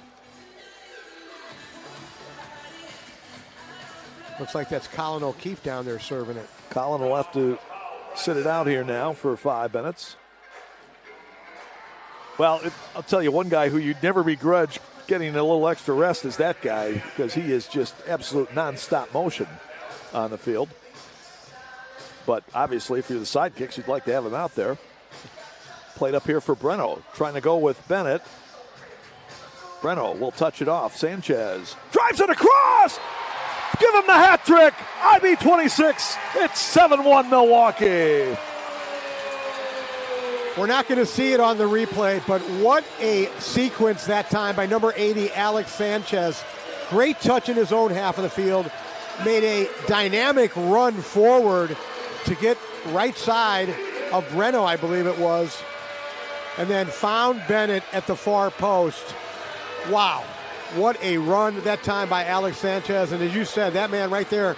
Looks like that's Colin O'Keefe down there serving it. Colin will have to sit it out here now for 5 minutes. Well, I'll tell you, one guy who you'd never begrudge getting a little extra rest is that guy, because he is just absolute nonstop motion on the field. But obviously, if you're the Sidekicks, you'd like to have him out there. Played up here for Breno, trying to go with Bennett. Breno will touch it off. Sanchez drives it across. Give him the hat trick. IB26. It's 7-1 Milwaukee. We're not going to see it on the replay, but what a sequence that time by number 80, Alex Sanchez. Great touch in his own half of the field. Made a dynamic run forward to get right side of Breno, I believe it was. And then found Bennett at the far post. Wow. What a run that time by Alex Sanchez. And as you said, that man right there,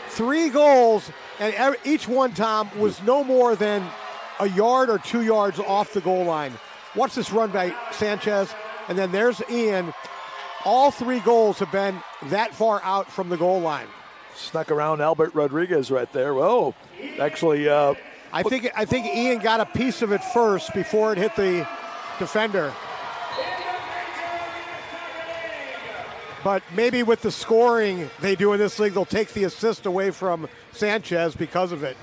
3 goals, and each one, Tom, was no more than a yard or 2 yards off the goal line. Watch this run by Sanchez. And then there's Ian. All 3 goals have been that far out from the goal line. Snuck around Albert Rodriguez right there. Whoa. Actually, I think Ian got a piece of it first before it hit the defender. But maybe with the scoring they do in this league, they'll take the assist away from Sanchez because of it.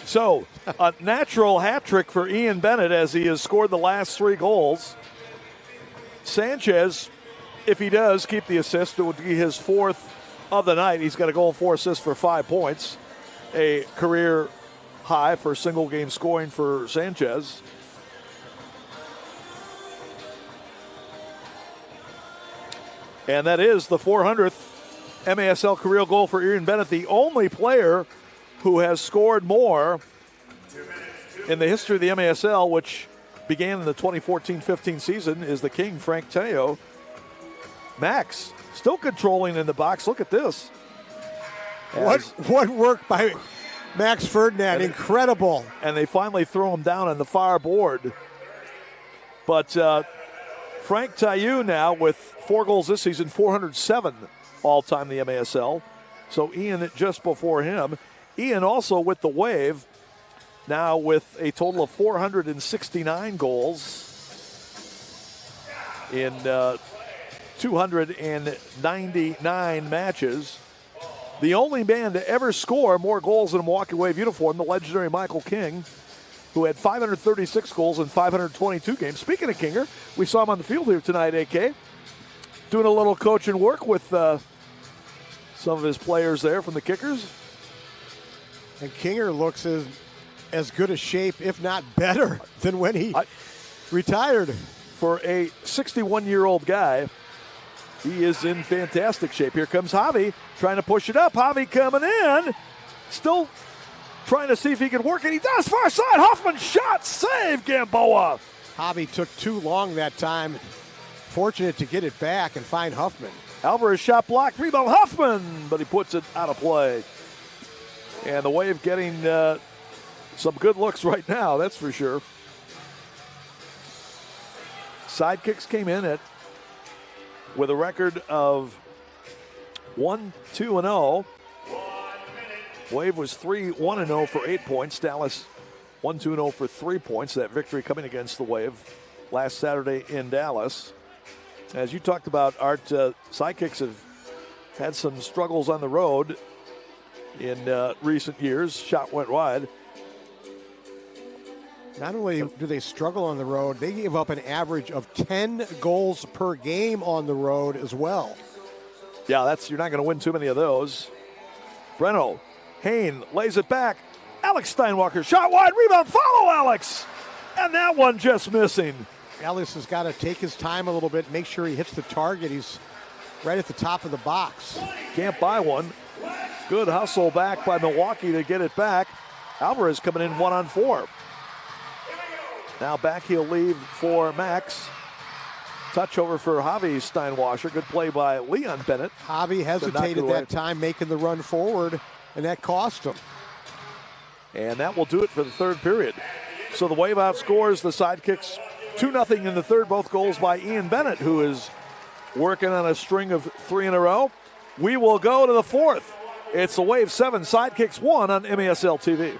So, a natural hat trick for Ian Bennett as he has scored the last 3 goals. Sanchez, if he does keep the assist, it would be his 4th of the night. He's got a goal, 4 assists for 5 points. A career high for single game scoring for Sanchez. And that is the 400th MASL career goal for Ian Bennett, the only player who has scored more in the history of the MASL, which began in the 2014-15 season, is the king, Frank Teo. Max still controlling in the box. Look at this. What work by Max Ferdinand. Incredible. And they finally throw him down on the far board. But Frank Tayou now with 4 goals this season, 407 all-time in the MASL. So Ian just before him. Ian also with the Wave, now with a total of 469 goals. in 299 matches. The only man to ever score more goals in a Milwaukee Wave uniform, the legendary Michael King, who had 536 goals in 522 games. Speaking of Kinger, we saw him on the field here tonight, AK, doing a little coaching work with some of his players there from the Kickers. And Kinger looks as good a shape, if not better, than when he retired. For a 61-year-old guy, he is in fantastic shape. Here comes Javi trying to push it up. Javi coming in, still trying to see if he can work it. He does, far side. Hoffman shot, save, Gamboa. Javi took too long that time. Fortunate to get it back and find Huffman. Alvarez shot blocked, rebound Huffman, but he puts it out of play. And the Wave getting some good looks right now, that's for sure. Sidekicks came in with a record of 1-2-0. Wave was 3-1-0 for 8 points. Dallas 1-2-0 for 3 points. That victory coming against the Wave last Saturday in Dallas. As you talked about, Art, Sidekicks have had some struggles on the road in recent years. Shot went wide. Not only do they struggle on the road, they give up an average of 10 goals per game on the road as well. Yeah, you're not going to win too many of those. Breno, Hain lays it back. Alex Steinwalker, shot wide, rebound, follow Alex. And that one just missing. Alex has got to take his time a little bit, make sure he hits the target. He's right at the top of the box. Can't buy one. Good hustle back by Milwaukee to get it back. Alvarez coming in 1-on-4. Now back he'll leave for Max. Touch over for Javi Steinwasser. Good play by Leon Bennett. Javi hesitated that time making the run forward, and that cost him. And that will do it for the third period. So the Wave outscores the Sidekicks 2-0 in the third. Both goals by Ian Bennett, who is working on a string of 3 in a row. We will go to the fourth. It's the Wave 7, Sidekicks 1 on MASL TV.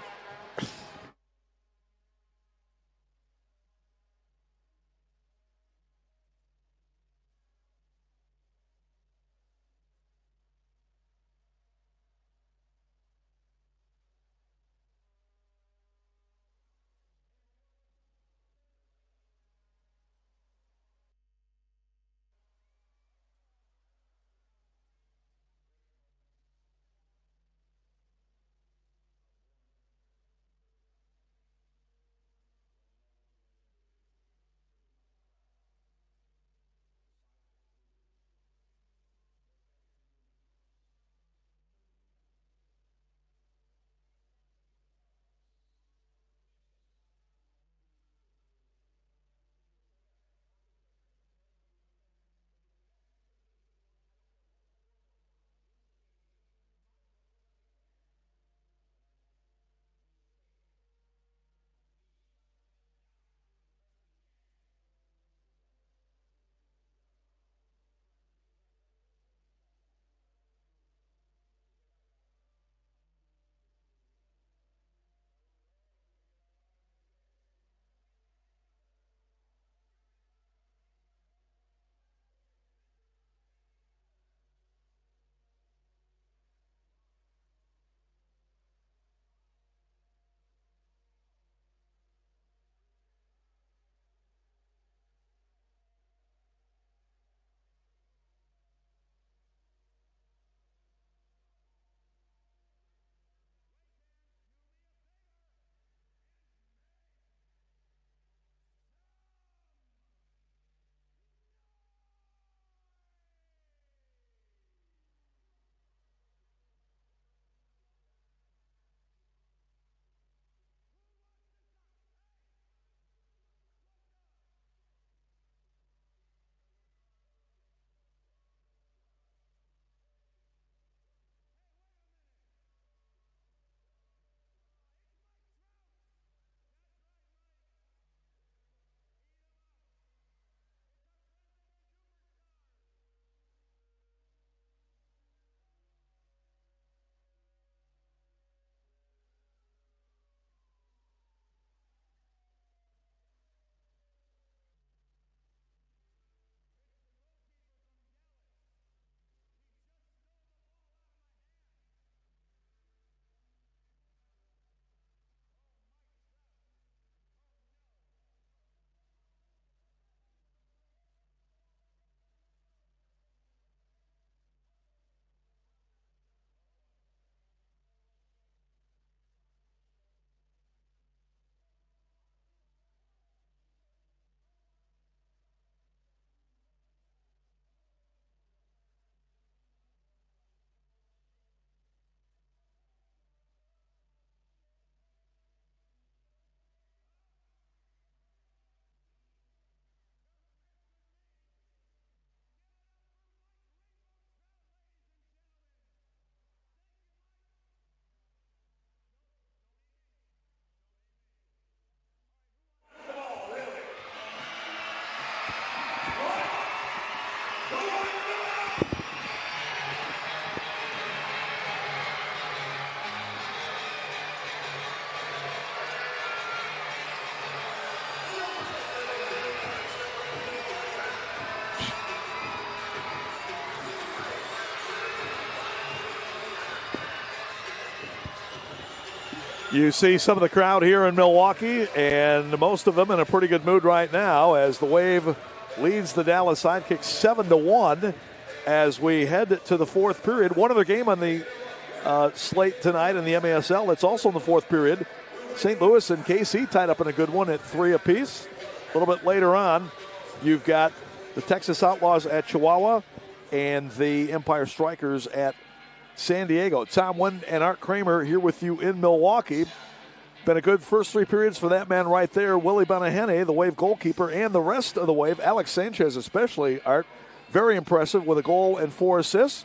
You see some of the crowd here in Milwaukee, and most of them in a pretty good mood right now as the Wave leads the Dallas Sidekicks 7-1 as we head to the fourth period. One other game on the slate tonight in the MASL. It's also in the fourth period. St. Louis and KC tied up in a good one at 3 apiece. A little bit later on, you've got the Texas Outlaws at Chihuahua and the Empire Strikers at San Diego. Tom Wynn and Art Kramer here with you in Milwaukee. Been a good first 3 periods for that man right there, Willie Bonahene, the Wave goalkeeper, and the rest of the Wave. Alex Sanchez especially, Art, very impressive with a goal and 4 assists.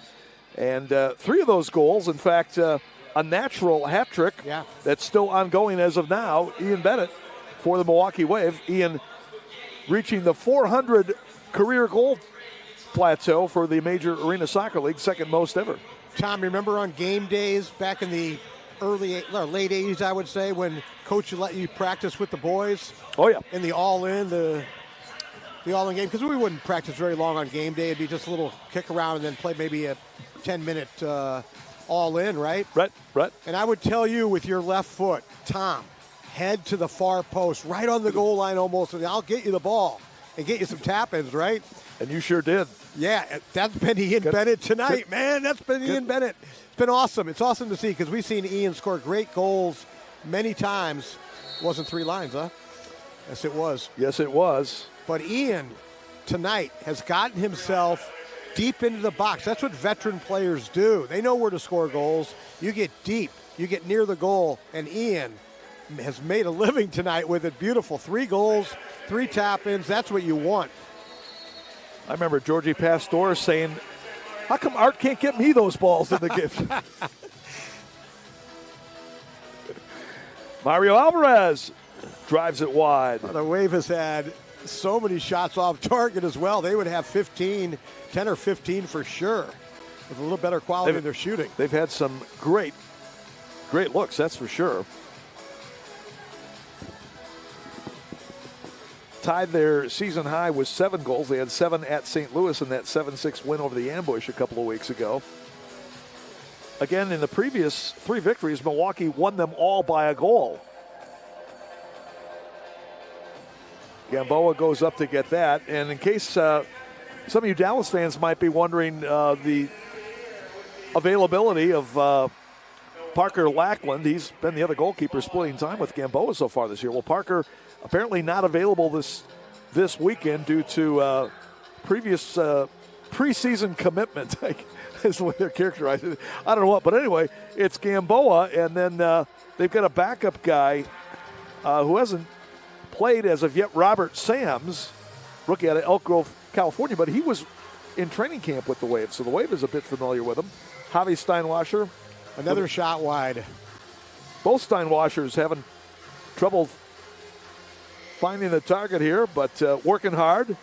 And 3 of those goals, in fact, a natural hat trick that's still ongoing as of now. Ian Bennett for the Milwaukee Wave. Ian reaching the 400 career goal plateau for the Major Arena Soccer League, second most ever. Tom, remember on game days back in the late 80s, I would say, when coach would let you practice with the boys? Oh, yeah. In the all-in, the all-in game, because we wouldn't practice very long on game day. It'd be just a little kick around and then play maybe a 10-minute all-in, right? Right. And I would tell you with your left foot, Tom, head to the far post, right on the goal line almost, and I'll get you the ball and get you some tap-ins, right? And you sure did. Yeah, that's been Ian Bennett tonight, man. That's been Ian Bennett. It's been awesome. It's awesome to see because we've seen Ian score great goals many times. It wasn't 3 lines, huh? Yes, it was. Yes, it was. But Ian, tonight, has gotten himself deep into the box. That's what veteran players do. They know where to score goals. You get deep. You get near the goal. And Ian has made a living tonight with it. Beautiful. 3 goals, 3 tap-ins. That's what you want. I remember Georgie Pastor saying, how come Art can't get me those balls in the gift? Mario Alvarez drives it wide. Well, the Wave has had so many shots off target as well. They would have 10 or 15 for sure, with a little better quality in their shooting. They've had some great looks, that's for sure. Tied their season high with 7 goals. They had 7 at St. Louis in that 7-6 win over the Ambush a couple of weeks ago. Again, in the previous 3 victories, Milwaukee won them all by a goal. Gamboa goes up to get that. And in case some of you Dallas fans might be wondering the availability of Parker Lackland, he's been the other goalkeeper splitting time with Gamboa so far this year. Well, Parker apparently not available this weekend due to previous preseason commitment, is the way they're characterizing it. I don't know what, but anyway, it's Gamboa, and then they've got a backup guy who hasn't played as of yet, Robert Sams, rookie out of Elk Grove, California, but he was in training camp with the Wave, so the Wave is a bit familiar with him. Javi Steinwasser. Another shot wide. Both Steinwassers having trouble finding the target here, but working hard.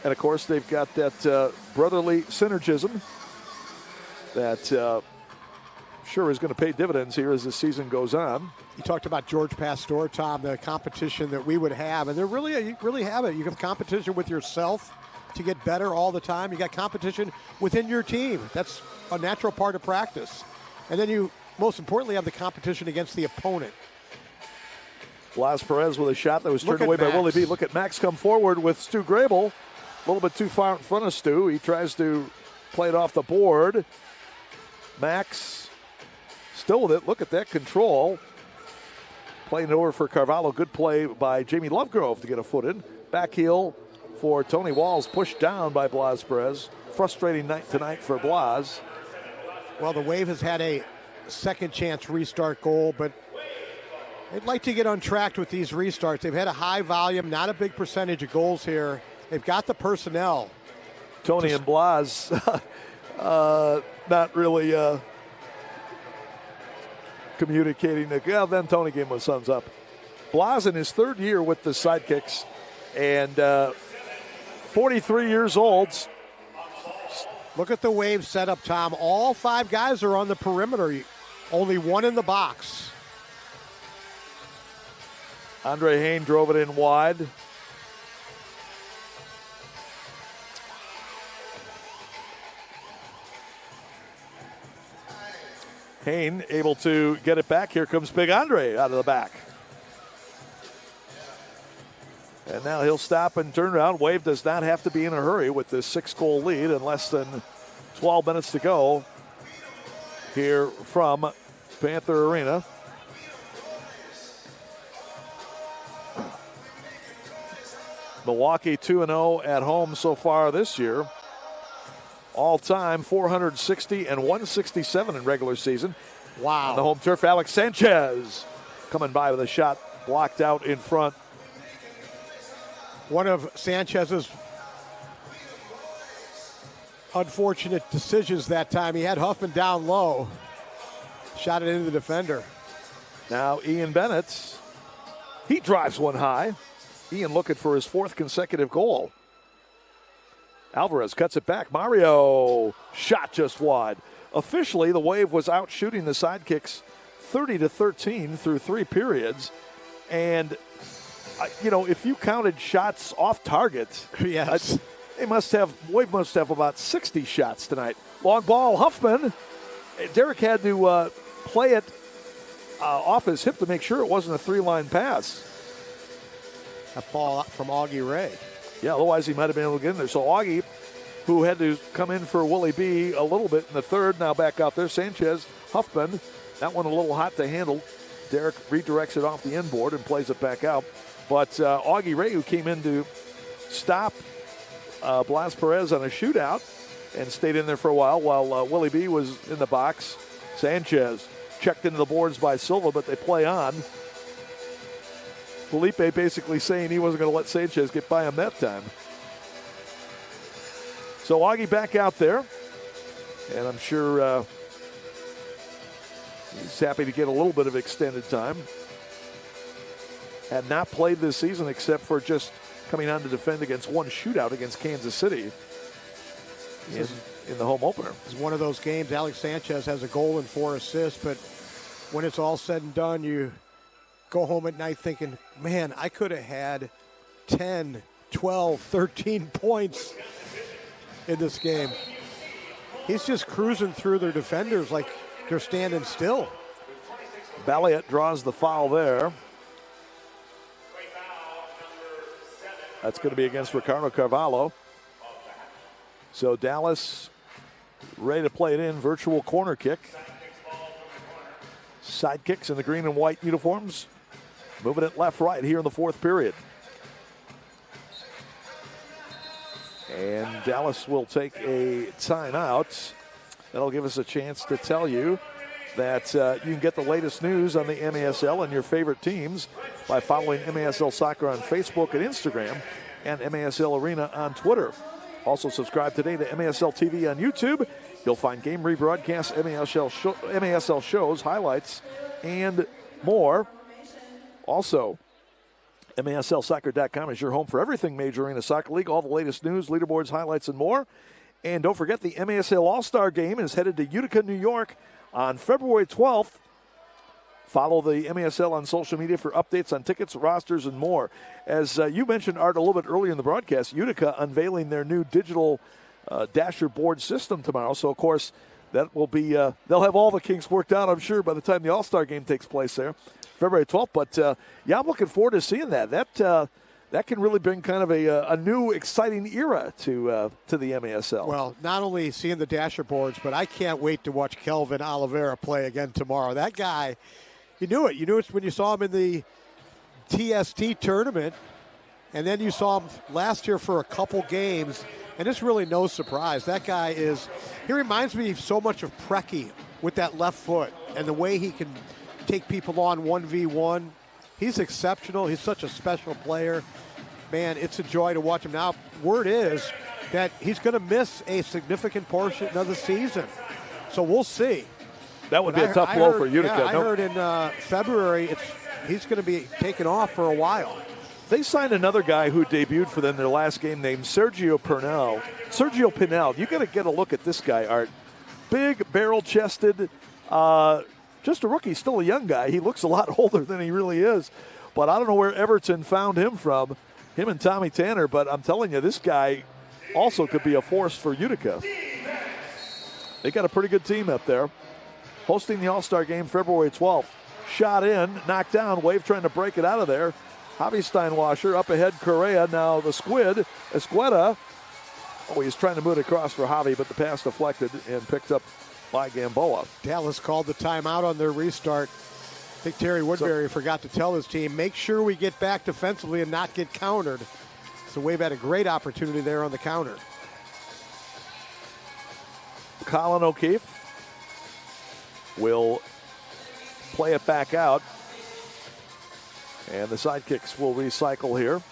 And, of course, they've got that brotherly synergism that sure is going to pay dividends here as the season goes on. You talked about George Pastor, Tom, the competition that we would have. And you really have it. You have competition with yourself to get better all the time. You got competition within your team. That's a natural part of practice. And then you, most importantly, have the competition against the opponent. Blas Perez with a shot that was turned away by Willie B. Look at Max come forward with Stu Grable. A little bit too far in front of Stu. He tries to play it off the board. Max still with it. Look at that control. Playing it over for Carvalho. Good play by Jamie Lovegrove to get a foot in. Back heel for Tony Walls. Pushed down by Blas Perez. Frustrating night tonight for Blas. Well, the Wave has had a second chance restart goal, but they'd like to get on track with these restarts. They've had a high volume, not a big percentage of goals here. They've got the personnel. Tony and Blas not really communicating. Well, then Tony gave him a thumbs up. Blas in his 3rd year with the Sidekicks and 43 years old. Look at the Wave setup, Tom. All 5 guys are on the perimeter. Only 1 in the box. Andre Hain drove it in wide. Hain able to get it back. Here comes Big Andre out of the back. And now he'll stop and turn around. Wave does not have to be in a hurry with this 6-goal lead in less than 12 minutes to go here from Panther Arena. Milwaukee 2-0 at home so far this year. All-time 460 and 167 in regular season. Wow. On the home turf, Alex Sanchez coming by with a shot blocked out in front. One of Sanchez's unfortunate decisions that time. He had Huffman down low. Shot it into the defender. Now Ian Bennett, he drives one high. Ian looking for his 4th consecutive goal. Alvarez cuts it back. Mario, shot just wide. Officially, the Wave was out shooting the Sidekicks 30-13 through 3 periods. And, if you counted shots off target, yes, Wave must have about 60 shots tonight. Long ball, Huffman. Derek had to play it off his hip to make sure it wasn't a 3-line pass. A ball from Augie Ray. Yeah, otherwise he might have been able to get in there. So Augie, who had to come in for Willie B a little bit in the third, now back out there. Sanchez, Huffman, that one a little hot to handle. Derek redirects it off the inboard and plays it back out. But Augie Ray, who came in to stop Blas Perez on a shootout and stayed in there for a while Willie B was in the box. Sanchez checked into the boards by Silva, but they play on. Felipe basically saying he wasn't going to let Sanchez get by him that time. So Augie back out there, and I'm sure he's happy to get a little bit of extended time. Had not played this season except for just coming on to defend against one shootout against Kansas City in the home opener. It's one of those games. Alex Sanchez has a goal and 4 assists, but when it's all said and done, you go home at night thinking, man, I could have had 10, 12, 13 points in this game. He's just cruising through their defenders like they're standing still. Balliet draws the foul there. That's going to be against Ricardo Carvalho. So Dallas ready to play it in. Virtual corner kick. Sidekicks in the green and white uniforms. Moving it left-right here in the 4th period. And Dallas will take a timeout. That'll give us a chance to tell you that you can get the latest news on the MASL and your favorite teams by following MASL Soccer on Facebook and Instagram and MASL Arena on Twitter. Also subscribe today to MASL TV on YouTube. You'll find game rebroadcasts, MASL shows, highlights, and more. Also, MASLsoccer.com is your home for everything Major Arena Soccer League, all the latest news, leaderboards, highlights, and more. And don't forget, the MASL All-Star Game is headed to Utica, New York on February 12th. Follow the MASL on social media for updates on tickets, rosters, and more. As you mentioned, Art, a little bit earlier in the broadcast, Utica unveiling their new digital dasher board system tomorrow. So, of course, that will be, they'll have all the kinks worked out, I'm sure, by the time the All-Star Game takes place there. February 12th, but yeah, I'm looking forward to seeing that. That can really bring kind of a new, exciting era to the MASL. Well, not only seeing the dasher boards, but I can't wait to watch Kelvin Oliveira play again tomorrow. That guy, you knew it. You knew it when you saw him in the TST tournament, and then you saw him last year for a couple games, and it's really no surprise. That guy he reminds me so much of Preki with that left foot and the way he can take people on 1v1. He's exceptional. He's such a special player. Man, it's a joy to watch him. Now, word is that he's going to miss a significant portion of the season. So we'll see. That would be a tough blow for Utica. Yeah, I heard in February he's going to be taken off for a while. They signed another guy who debuted for them their last game named Sergio Pinel. You got to get a look at this guy, Art. Big, barrel-chested, just a rookie, still a young guy. He looks a lot older than he really is. But I don't know where Everton found him from, him and Tommy Tanner. But I'm telling you, this guy also could be a force for Utica. They got a pretty good team up there. hosting the All-Star game February 12th. Shot in, knocked down. Wave trying to break it out of there. Javi Steinwasser up ahead. Correa. Now the Squid. Escueta. Oh, he's trying to move it across for Javi, but the pass deflected and picked up by Gamboa. Dallas called the timeout on their restart. I think Terry Woodbury forgot to tell his team, make sure we get back defensively and not get countered. So Wave had a great opportunity there on the counter. Colin O'Keefe will play it back out. And the Sidekicks will recycle here.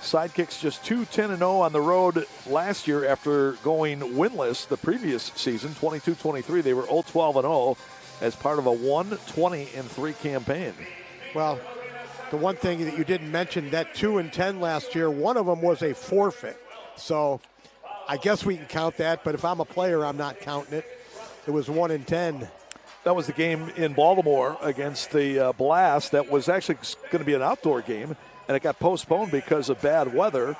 Sidekicks just 2-10-0 on the road last year after going winless the previous season, 22-23. They were 0-12-0 as part of a 1-20-3 campaign. Well, the one thing that you didn't mention, that 2-10 last year, one of them was a forfeit. So I guess we can count that, but if I'm a player, I'm not counting it. It was 1-10. That was the game in Baltimore against the Blast. That was actually going to be an outdoor game, and it got postponed because of bad weather.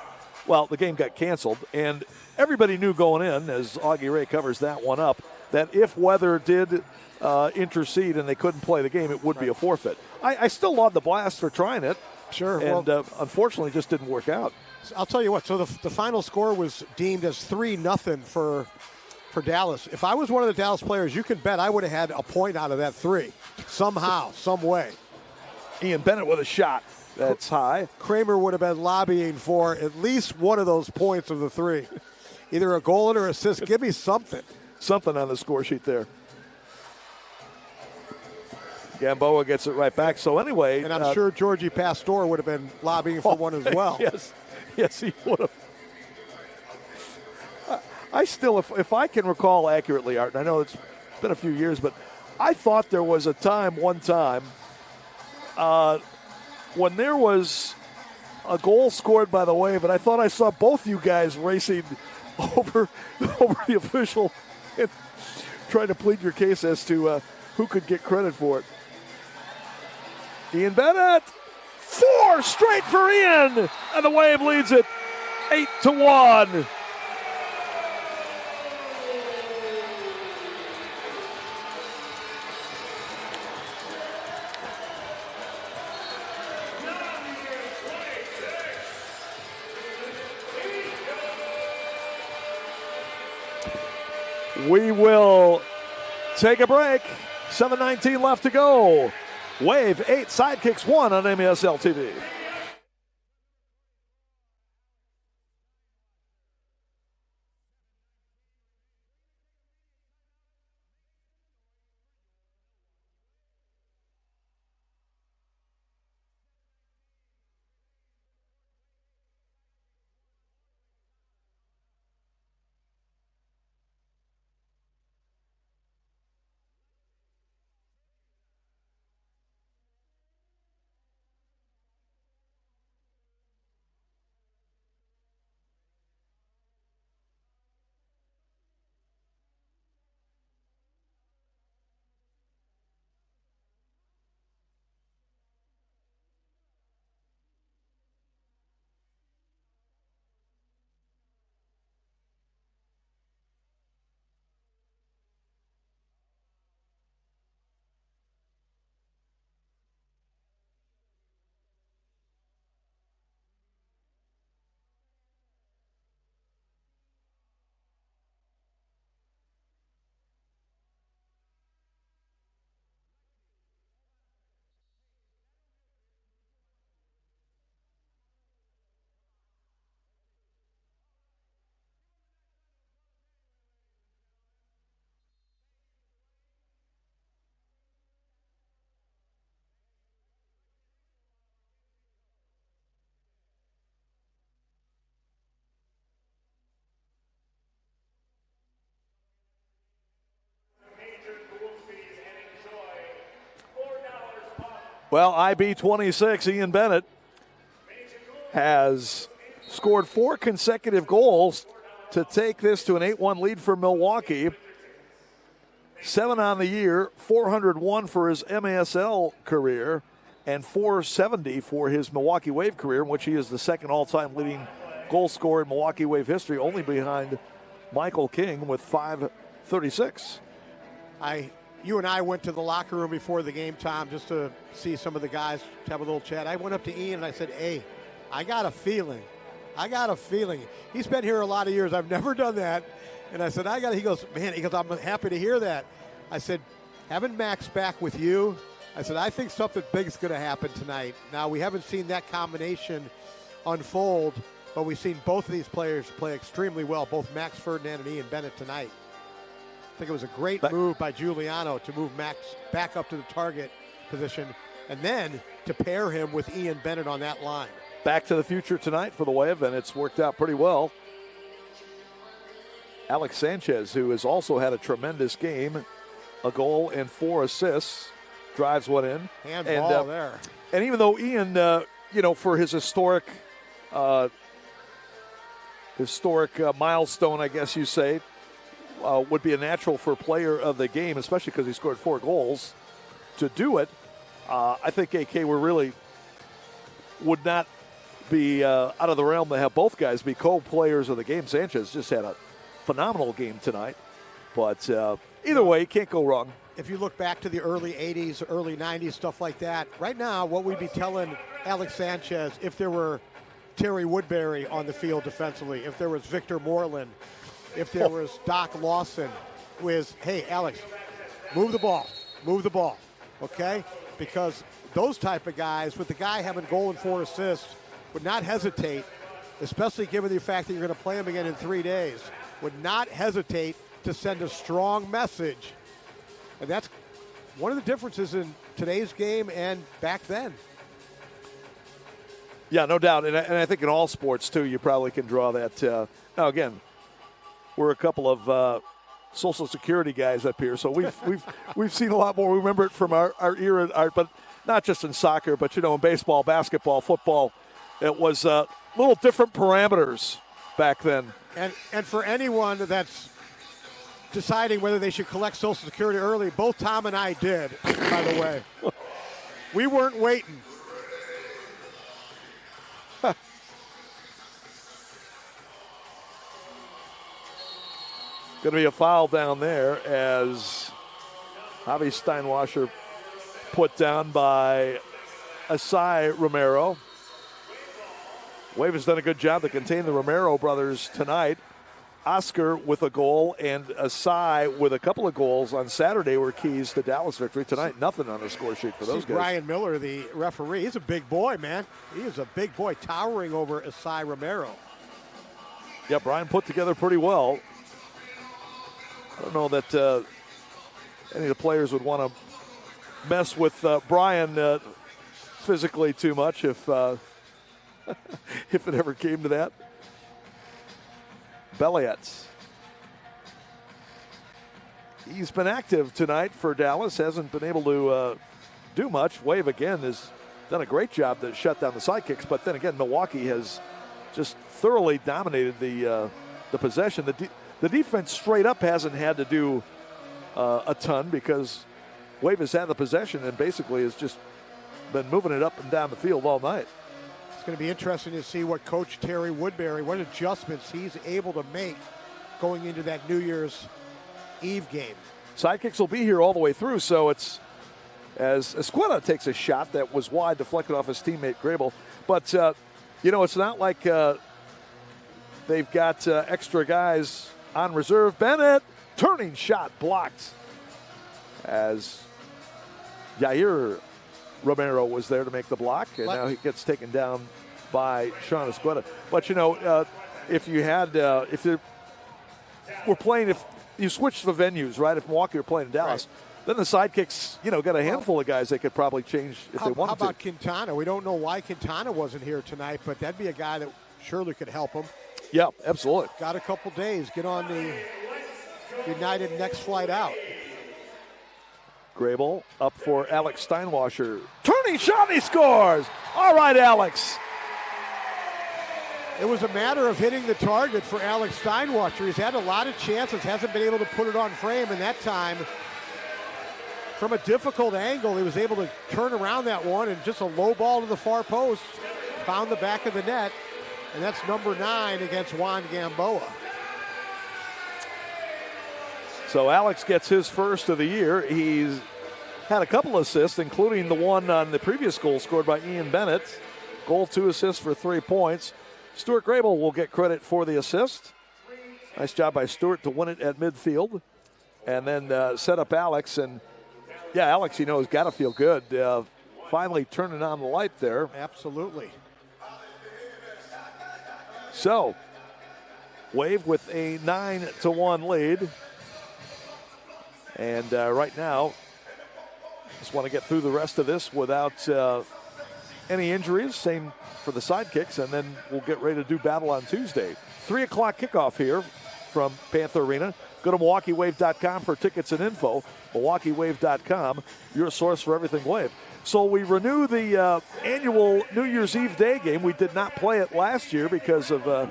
Well, the game got canceled, and everybody knew going in, as Augie Ray covers that one up, that if weather did intercede and they couldn't play the game, it would be a forfeit. I still love the Blast for trying it. Sure. And unfortunately, it just didn't work out. I'll tell you what, so the final score was deemed as 3-0 for Dallas. If I was one of the Dallas players, you can bet I would have had a point out of that 3 somehow, some way. Ian Bennett with a shot. That's high. Kramer would have been lobbying for at least one of those points of the 3. Either a goal or assist. Give me something. Something on the score sheet there. Gamboa gets it right back. So anyway. And I'm sure Georgie Pastore would have been lobbying for one as well. Yes, he would have. I still, if I can recall accurately, Art, and I know it's been a few years, but I thought there was a time, one time, when there was a goal scored by the Wave, and I thought I saw both you guys racing over the official and trying to plead your case as to who could get credit for it. Ian Bennett, 4 straight for Ian, and the Wave leads it 8-1. We will take a break. 7:19 left to go. Wave 8, Sidekicks 1 on MSL TV. Well, IB 26, Ian Bennett, has scored 4 consecutive goals to take this to an 8-1 lead for Milwaukee. 7 on the year, 401 for his MASL career, and 470 for his Milwaukee Wave career, in which he is the second all-time leading goal scorer in Milwaukee Wave history, only behind Michael King with 536. You and I went to the locker room before the game, Tom, just to see some of the guys, to have a little chat. I went up to Ian and I said, hey, I got a feeling. He's been here a lot of years. I've never done that. And I said, he goes, I'm happy to hear that. I said, having Max back with you, I said, I think something big's going to happen tonight. Now, we haven't seen that combination unfold, but we've seen both of these players play extremely well, both Max Ferdinand and Ian Bennett tonight. I think it was a great move by Giuliano to move Max back up to the target position and then to pair him with Ian Bennett on that line. Back to the future tonight for the Wave, and it's worked out pretty well. Alex Sanchez, who has also had a tremendous game, a goal and 4 assists, drives one in. Handball there. And even though Ian, for his historic milestone, I guess you say, would be a natural for player of the game, especially because he scored 4 goals to do it. I think AK would not be out of the realm to have both guys be co-players of the game. Sanchez just had a phenomenal game tonight. But either way, can't go wrong. If you look back to the early 80s, early 90s, stuff like that, right now what we'd be telling Alex Sanchez if there were Terry Woodbury on the field defensively, if there was Victor Moreland, if there was Doc Lawson, was, hey, Alex, move the ball, okay? Because those type of guys, with the guy having goal and 4 assists, would not hesitate, especially given the fact that you're going to play him again in 3 days, would not hesitate to send a strong message. And that's one of the differences in today's game and back then. Yeah, no doubt. And I think in all sports, too, you probably can draw that. Now, again, we're a couple of Social Security guys up here, so we've seen a lot more. We remember it from our era, but not just in soccer, but, in baseball, basketball, football. It was little different parameters back then. And for anyone that's deciding whether they should collect Social Security early, both Tom and I did, by the way. We weren't waiting. Going to be a foul down there as Javi Steinwasser put down by Asai Romero. Wave has done a good job to contain the Romero brothers tonight. Oscar with a goal and Asai with a couple of goals on Saturday were keys to Dallas victory. Tonight, nothing on the score sheet for those guys. Brian Miller, the referee, he's a big boy, man. He is a big boy, towering over Asai Romero. Yeah, Brian put together pretty well. I don't know that any of the players would want to mess with Brian physically too much if if it ever came to that. Bellietz. He's been active tonight for Dallas. Hasn't been able to do much. Wave, again, has done a great job to shut down the Sidekicks. But then again, Milwaukee has just thoroughly dominated the possession. The defense straight up hasn't had to do a ton because Wave has had the possession and basically has just been moving it up and down the field all night. It's going to be interesting to see what Coach Terry Woodbury, what adjustments he's able to make going into that New Year's Eve game. Sidekicks will be here all the way through, so it's as Esqueda takes a shot that was wide, deflected off his teammate Grable. But, it's not like they've got extra guys on reserve. Bennett, turning shot blocked as Yair Romero was there to make the block, and now he gets taken down by Sean Esqueda. But, if you had, if you switch the venues, right, if Milwaukee were playing in Dallas, then the Sidekicks, got a handful of guys they could probably change if they wanted to. How about Quintana? We don't know why Quintana wasn't here tonight, but that'd be a guy that surely could help him. Yeah, absolutely. Got a couple days. Get on the United next flight out. Grable up for Alex Steinwasser. Turning shot, he scores! All right, Alex. It was a matter of hitting the target for Alex Steinwasser. He's had a lot of chances, hasn't been able to put it on frame, and that time, from a difficult angle, he was able to turn around that one and just a low ball to the far post, found the back of the net, and that's number 9 against Juan Gamboa. So Alex gets his first of the year. He's had a couple assists, including the one on the previous goal scored by Ian Bennett. Goal, 2 assists for 3 points. Stuart Grable will get credit for the assist. Nice job by Stuart to win it at midfield. And then set up Alex. And, yeah, Alex, has got to feel good. Finally turning on the light there. Absolutely. So, Wave with a 9-1 lead. And right now, just want to get through the rest of this without any injuries. Same for the Sidekicks, and then we'll get ready to do battle on Tuesday. 3 o'clock kickoff here from Panther Arena. Go to MilwaukeeWave.com for tickets and info. MilwaukeeWave.com, your source for everything Wave. So we renew the annual New Year's Eve Day game. We did not play it last year because of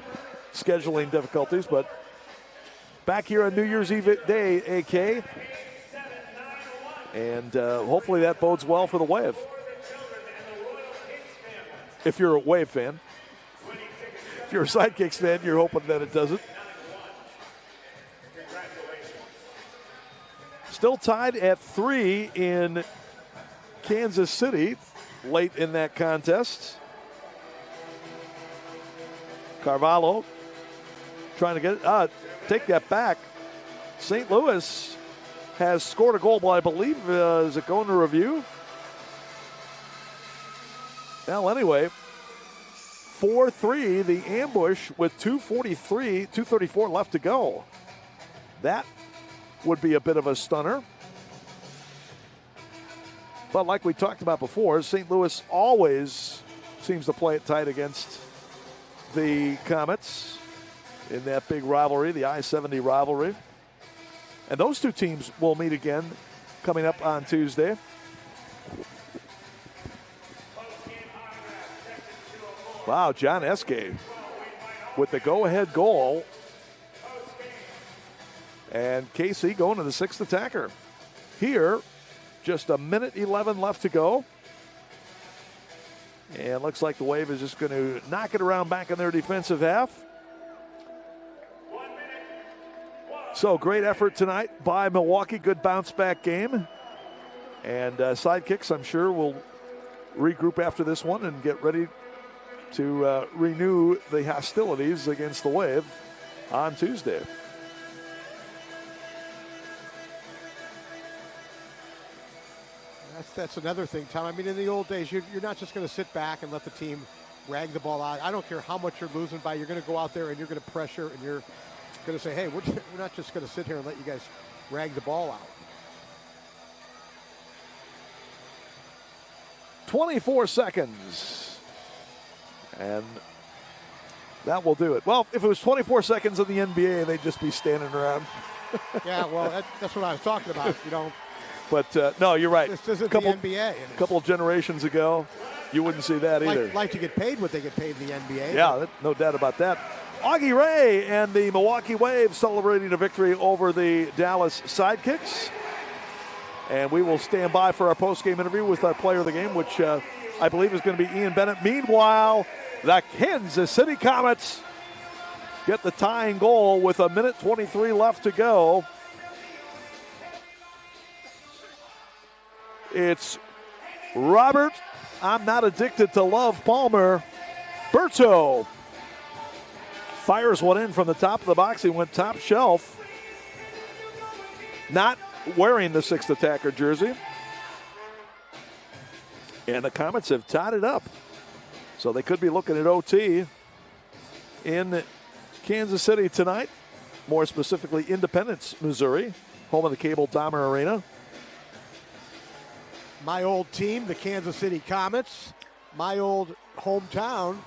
scheduling difficulties, but back here on New Year's Eve Day, AK. And hopefully that bodes well for the Wave. If you're a Wave fan. If you're a Sidekicks fan, you're hoping that it doesn't. Still tied at 3 in Kansas City late in that contest. Carvalho trying to get it. Take that back. St. Louis has scored a goal, but I believe, is it going to review? Well, anyway, 4-3, the ambush with 2:34 left to go. That would be a bit of a stunner. But like we talked about before, St. Louis always seems to play it tight against the Comets in that big rivalry, the I-70 rivalry. And those two teams will meet again coming up on Tuesday. Wow, John Eske with the go-ahead goal. And KC going to the 6th attacker. Here, just 1:11 left to go. And looks like the Wave is just going to knock it around back in their defensive half. So great effort tonight by Milwaukee. Good bounce-back game. And Sidekicks, I'm sure, will regroup after this one and get ready to renew the hostilities against the Wave on Tuesday. That's another thing, Tom. I mean, in the old days, you're not just going to sit back and let the team rag the ball out. I don't care how much you're losing by. You're going to go out there and you're going to pressure and you're going to say, hey, we're not just going to sit here and let you guys rag the ball out. 24 seconds. And that will do it. Well, if it was 24 seconds in the NBA, they'd just be standing around. Yeah, well, that's what I was talking about, But, no, you're right. This isn't the NBA. A couple of generations ago, you wouldn't see that either. Like to get paid what they get paid in the NBA. Yeah, no doubt about that. Augie Ray and the Milwaukee Wave celebrating a victory over the Dallas Sidekicks. And we will stand by for our post-game interview with our player of the game, which I believe is going to be Ian Bennett. Meanwhile, the Kansas City Comets get the tying goal with 1:23 left to go. It's Robert, I'm not addicted to love, Palmer. Berto fires one in from the top of the box. He went top shelf. Not wearing the 6th attacker jersey. And the Comets have tied it up. So they could be looking at OT in Kansas City tonight. More specifically, Independence, Missouri, home of the Cable Dahmer Arena. My old team, the Kansas City Comets. My old hometown,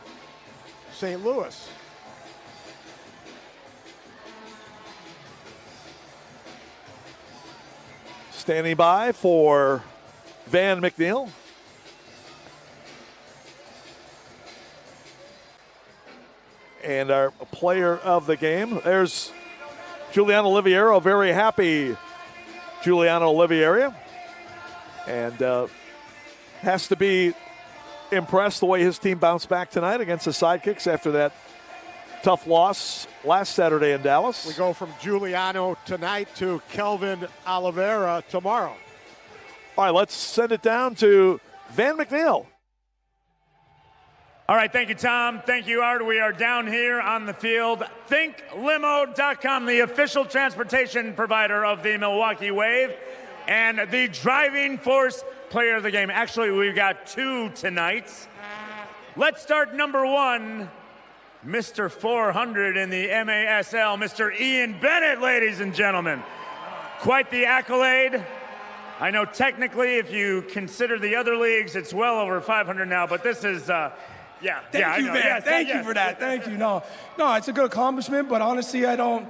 St. Louis. Standing by for Van McNeil. And our player of the game, there's Giuliano Oliviero, very happy Giuliano Oliviero. And has to be impressed the way his team bounced back tonight against the Sidekicks after that tough loss last Saturday in Dallas. We go from Giuliano tonight to Kelvin Oliveira tomorrow. All right, let's send it down to Van McNeil. All right, thank you, Tom. Thank you, Art. We are down here on the field. ThinkLimo.com, the official transportation provider of the Milwaukee Wave, and the driving force player of the game. Actually, we've got two tonight. Let's start number one, Mr. 400 in the MASL, Mr. Ian Bennett, ladies and gentlemen. Quite the accolade. I know technically, if you consider the other leagues, it's well over 500 now, but this is... Thank you, man. Yes, Thank yes. you for that. Thank you. No, it's a good accomplishment, but honestly, I don't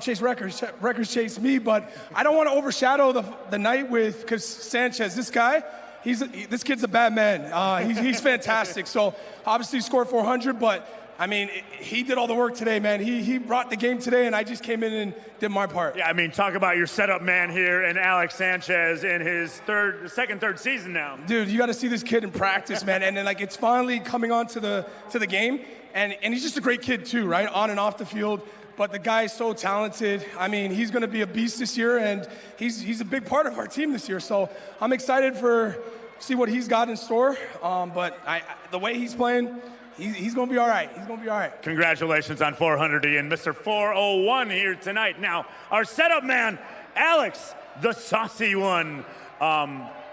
chase records. Records chase me, but I don't want to overshadow the night because Sanchez, this guy, this kid's a bad man. He's fantastic. So obviously he scored 400, but I mean, he did all the work today, man. He brought the game today, and I just came in and did my part. Yeah, I mean, talk about your setup man here and Alex Sanchez in his third season now. Dude, you got to see this kid in practice, man. And then, like, it's finally coming on to the game. And he's just a great kid, too, right? On and off the field. But the guy is so talented. I mean, he's going to be a beast this year, and he's a big part of our team this year. So I'm excited for see what he's got in store. But the way he's playing, he's going to be all right. He's going to be all right. Congratulations on 400, Ian. Mr. 401 here tonight. Now, our setup man, Alex, the saucy one.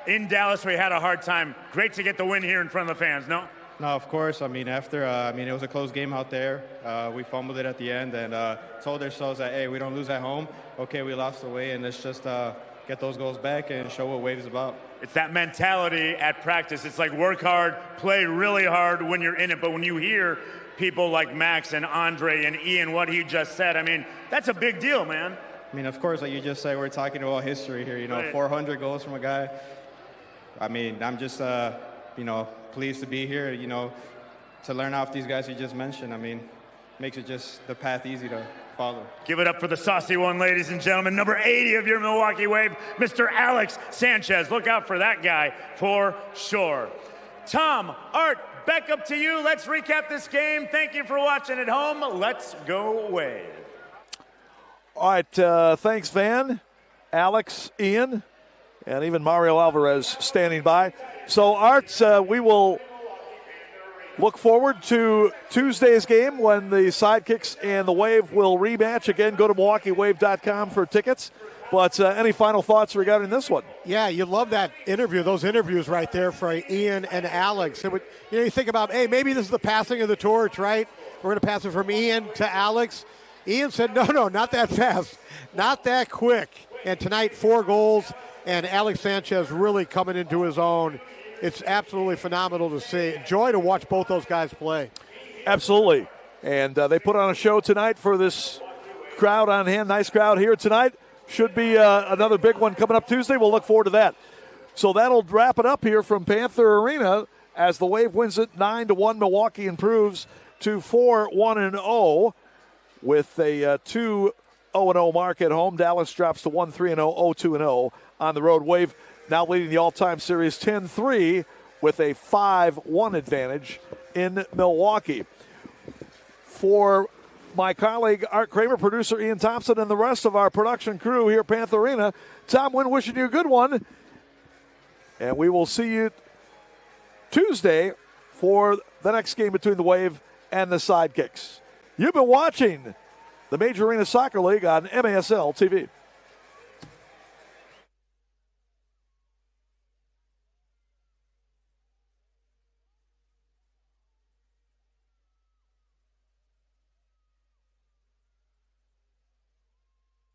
In Dallas, we had a hard time. Great to get the win here in front of the fans, no? No, of course. I mean, it was a close game out there. We fumbled it at the end and told ourselves that, hey, we don't lose at home. Okay, we lost away, and let's just get those goals back and show what Wave is about. It's that mentality at practice. It's like work hard, play really hard when you're in it. But when you hear people like Max and Andre and Ian, what he just said, I mean, that's a big deal, man. I mean, of course, like you just said, we're talking about history here. You know, Right. 400 goals from a guy. I mean, I'm just, pleased to be here, to learn off these guys you just mentioned. I mean, makes it just the path easy to follow. Give it up for the saucy one, ladies and gentlemen. Number 80 of your Milwaukee Wave, Mr. Alex Sanchez. Look out for that guy for sure. Tom, Art, back up to you. Let's recap this game. Thank you for watching at home. Let's go Wave. All right, thanks, Van, Alex, Ian, and even Mario Alvarez standing by. So, Art, we will look forward to Tuesday's game when the Sidekicks and the Wave will rematch. Again, go to MilwaukeeWave.com for tickets. But any final thoughts regarding this one? Yeah, you love that interview, those interviews right there for Ian and Alex. It would, you think about, hey, maybe this is the passing of the torch, right? We're going to pass it from Ian to Alex. Ian said, no, not that fast, not that quick. And tonight, 4 goals, and Alex Sanchez really coming into his own. It's absolutely phenomenal to see. Joy to watch both those guys play. Absolutely. And they put on a show tonight for this crowd on hand. Nice crowd here tonight. Should be another big one coming up Tuesday. We'll look forward to that. So that'll wrap it up here from Panther Arena as the Wave wins it 9-1. Milwaukee improves to 4-1-0 with a 2-0-0 mark at home. Dallas drops to 1-3-0, 0-2-0 on the road. Wave now leading the all-time series 10-3 with a 5-1 advantage in Milwaukee. For my colleague Art Kramer, producer Ian Thompson, and the rest of our production crew here at Panther Arena, Tom Wynn wishing you a good one. And we will see you Tuesday for the next game between the Wave and the Sidekicks. You've been watching the Major Arena Soccer League on MASL TV.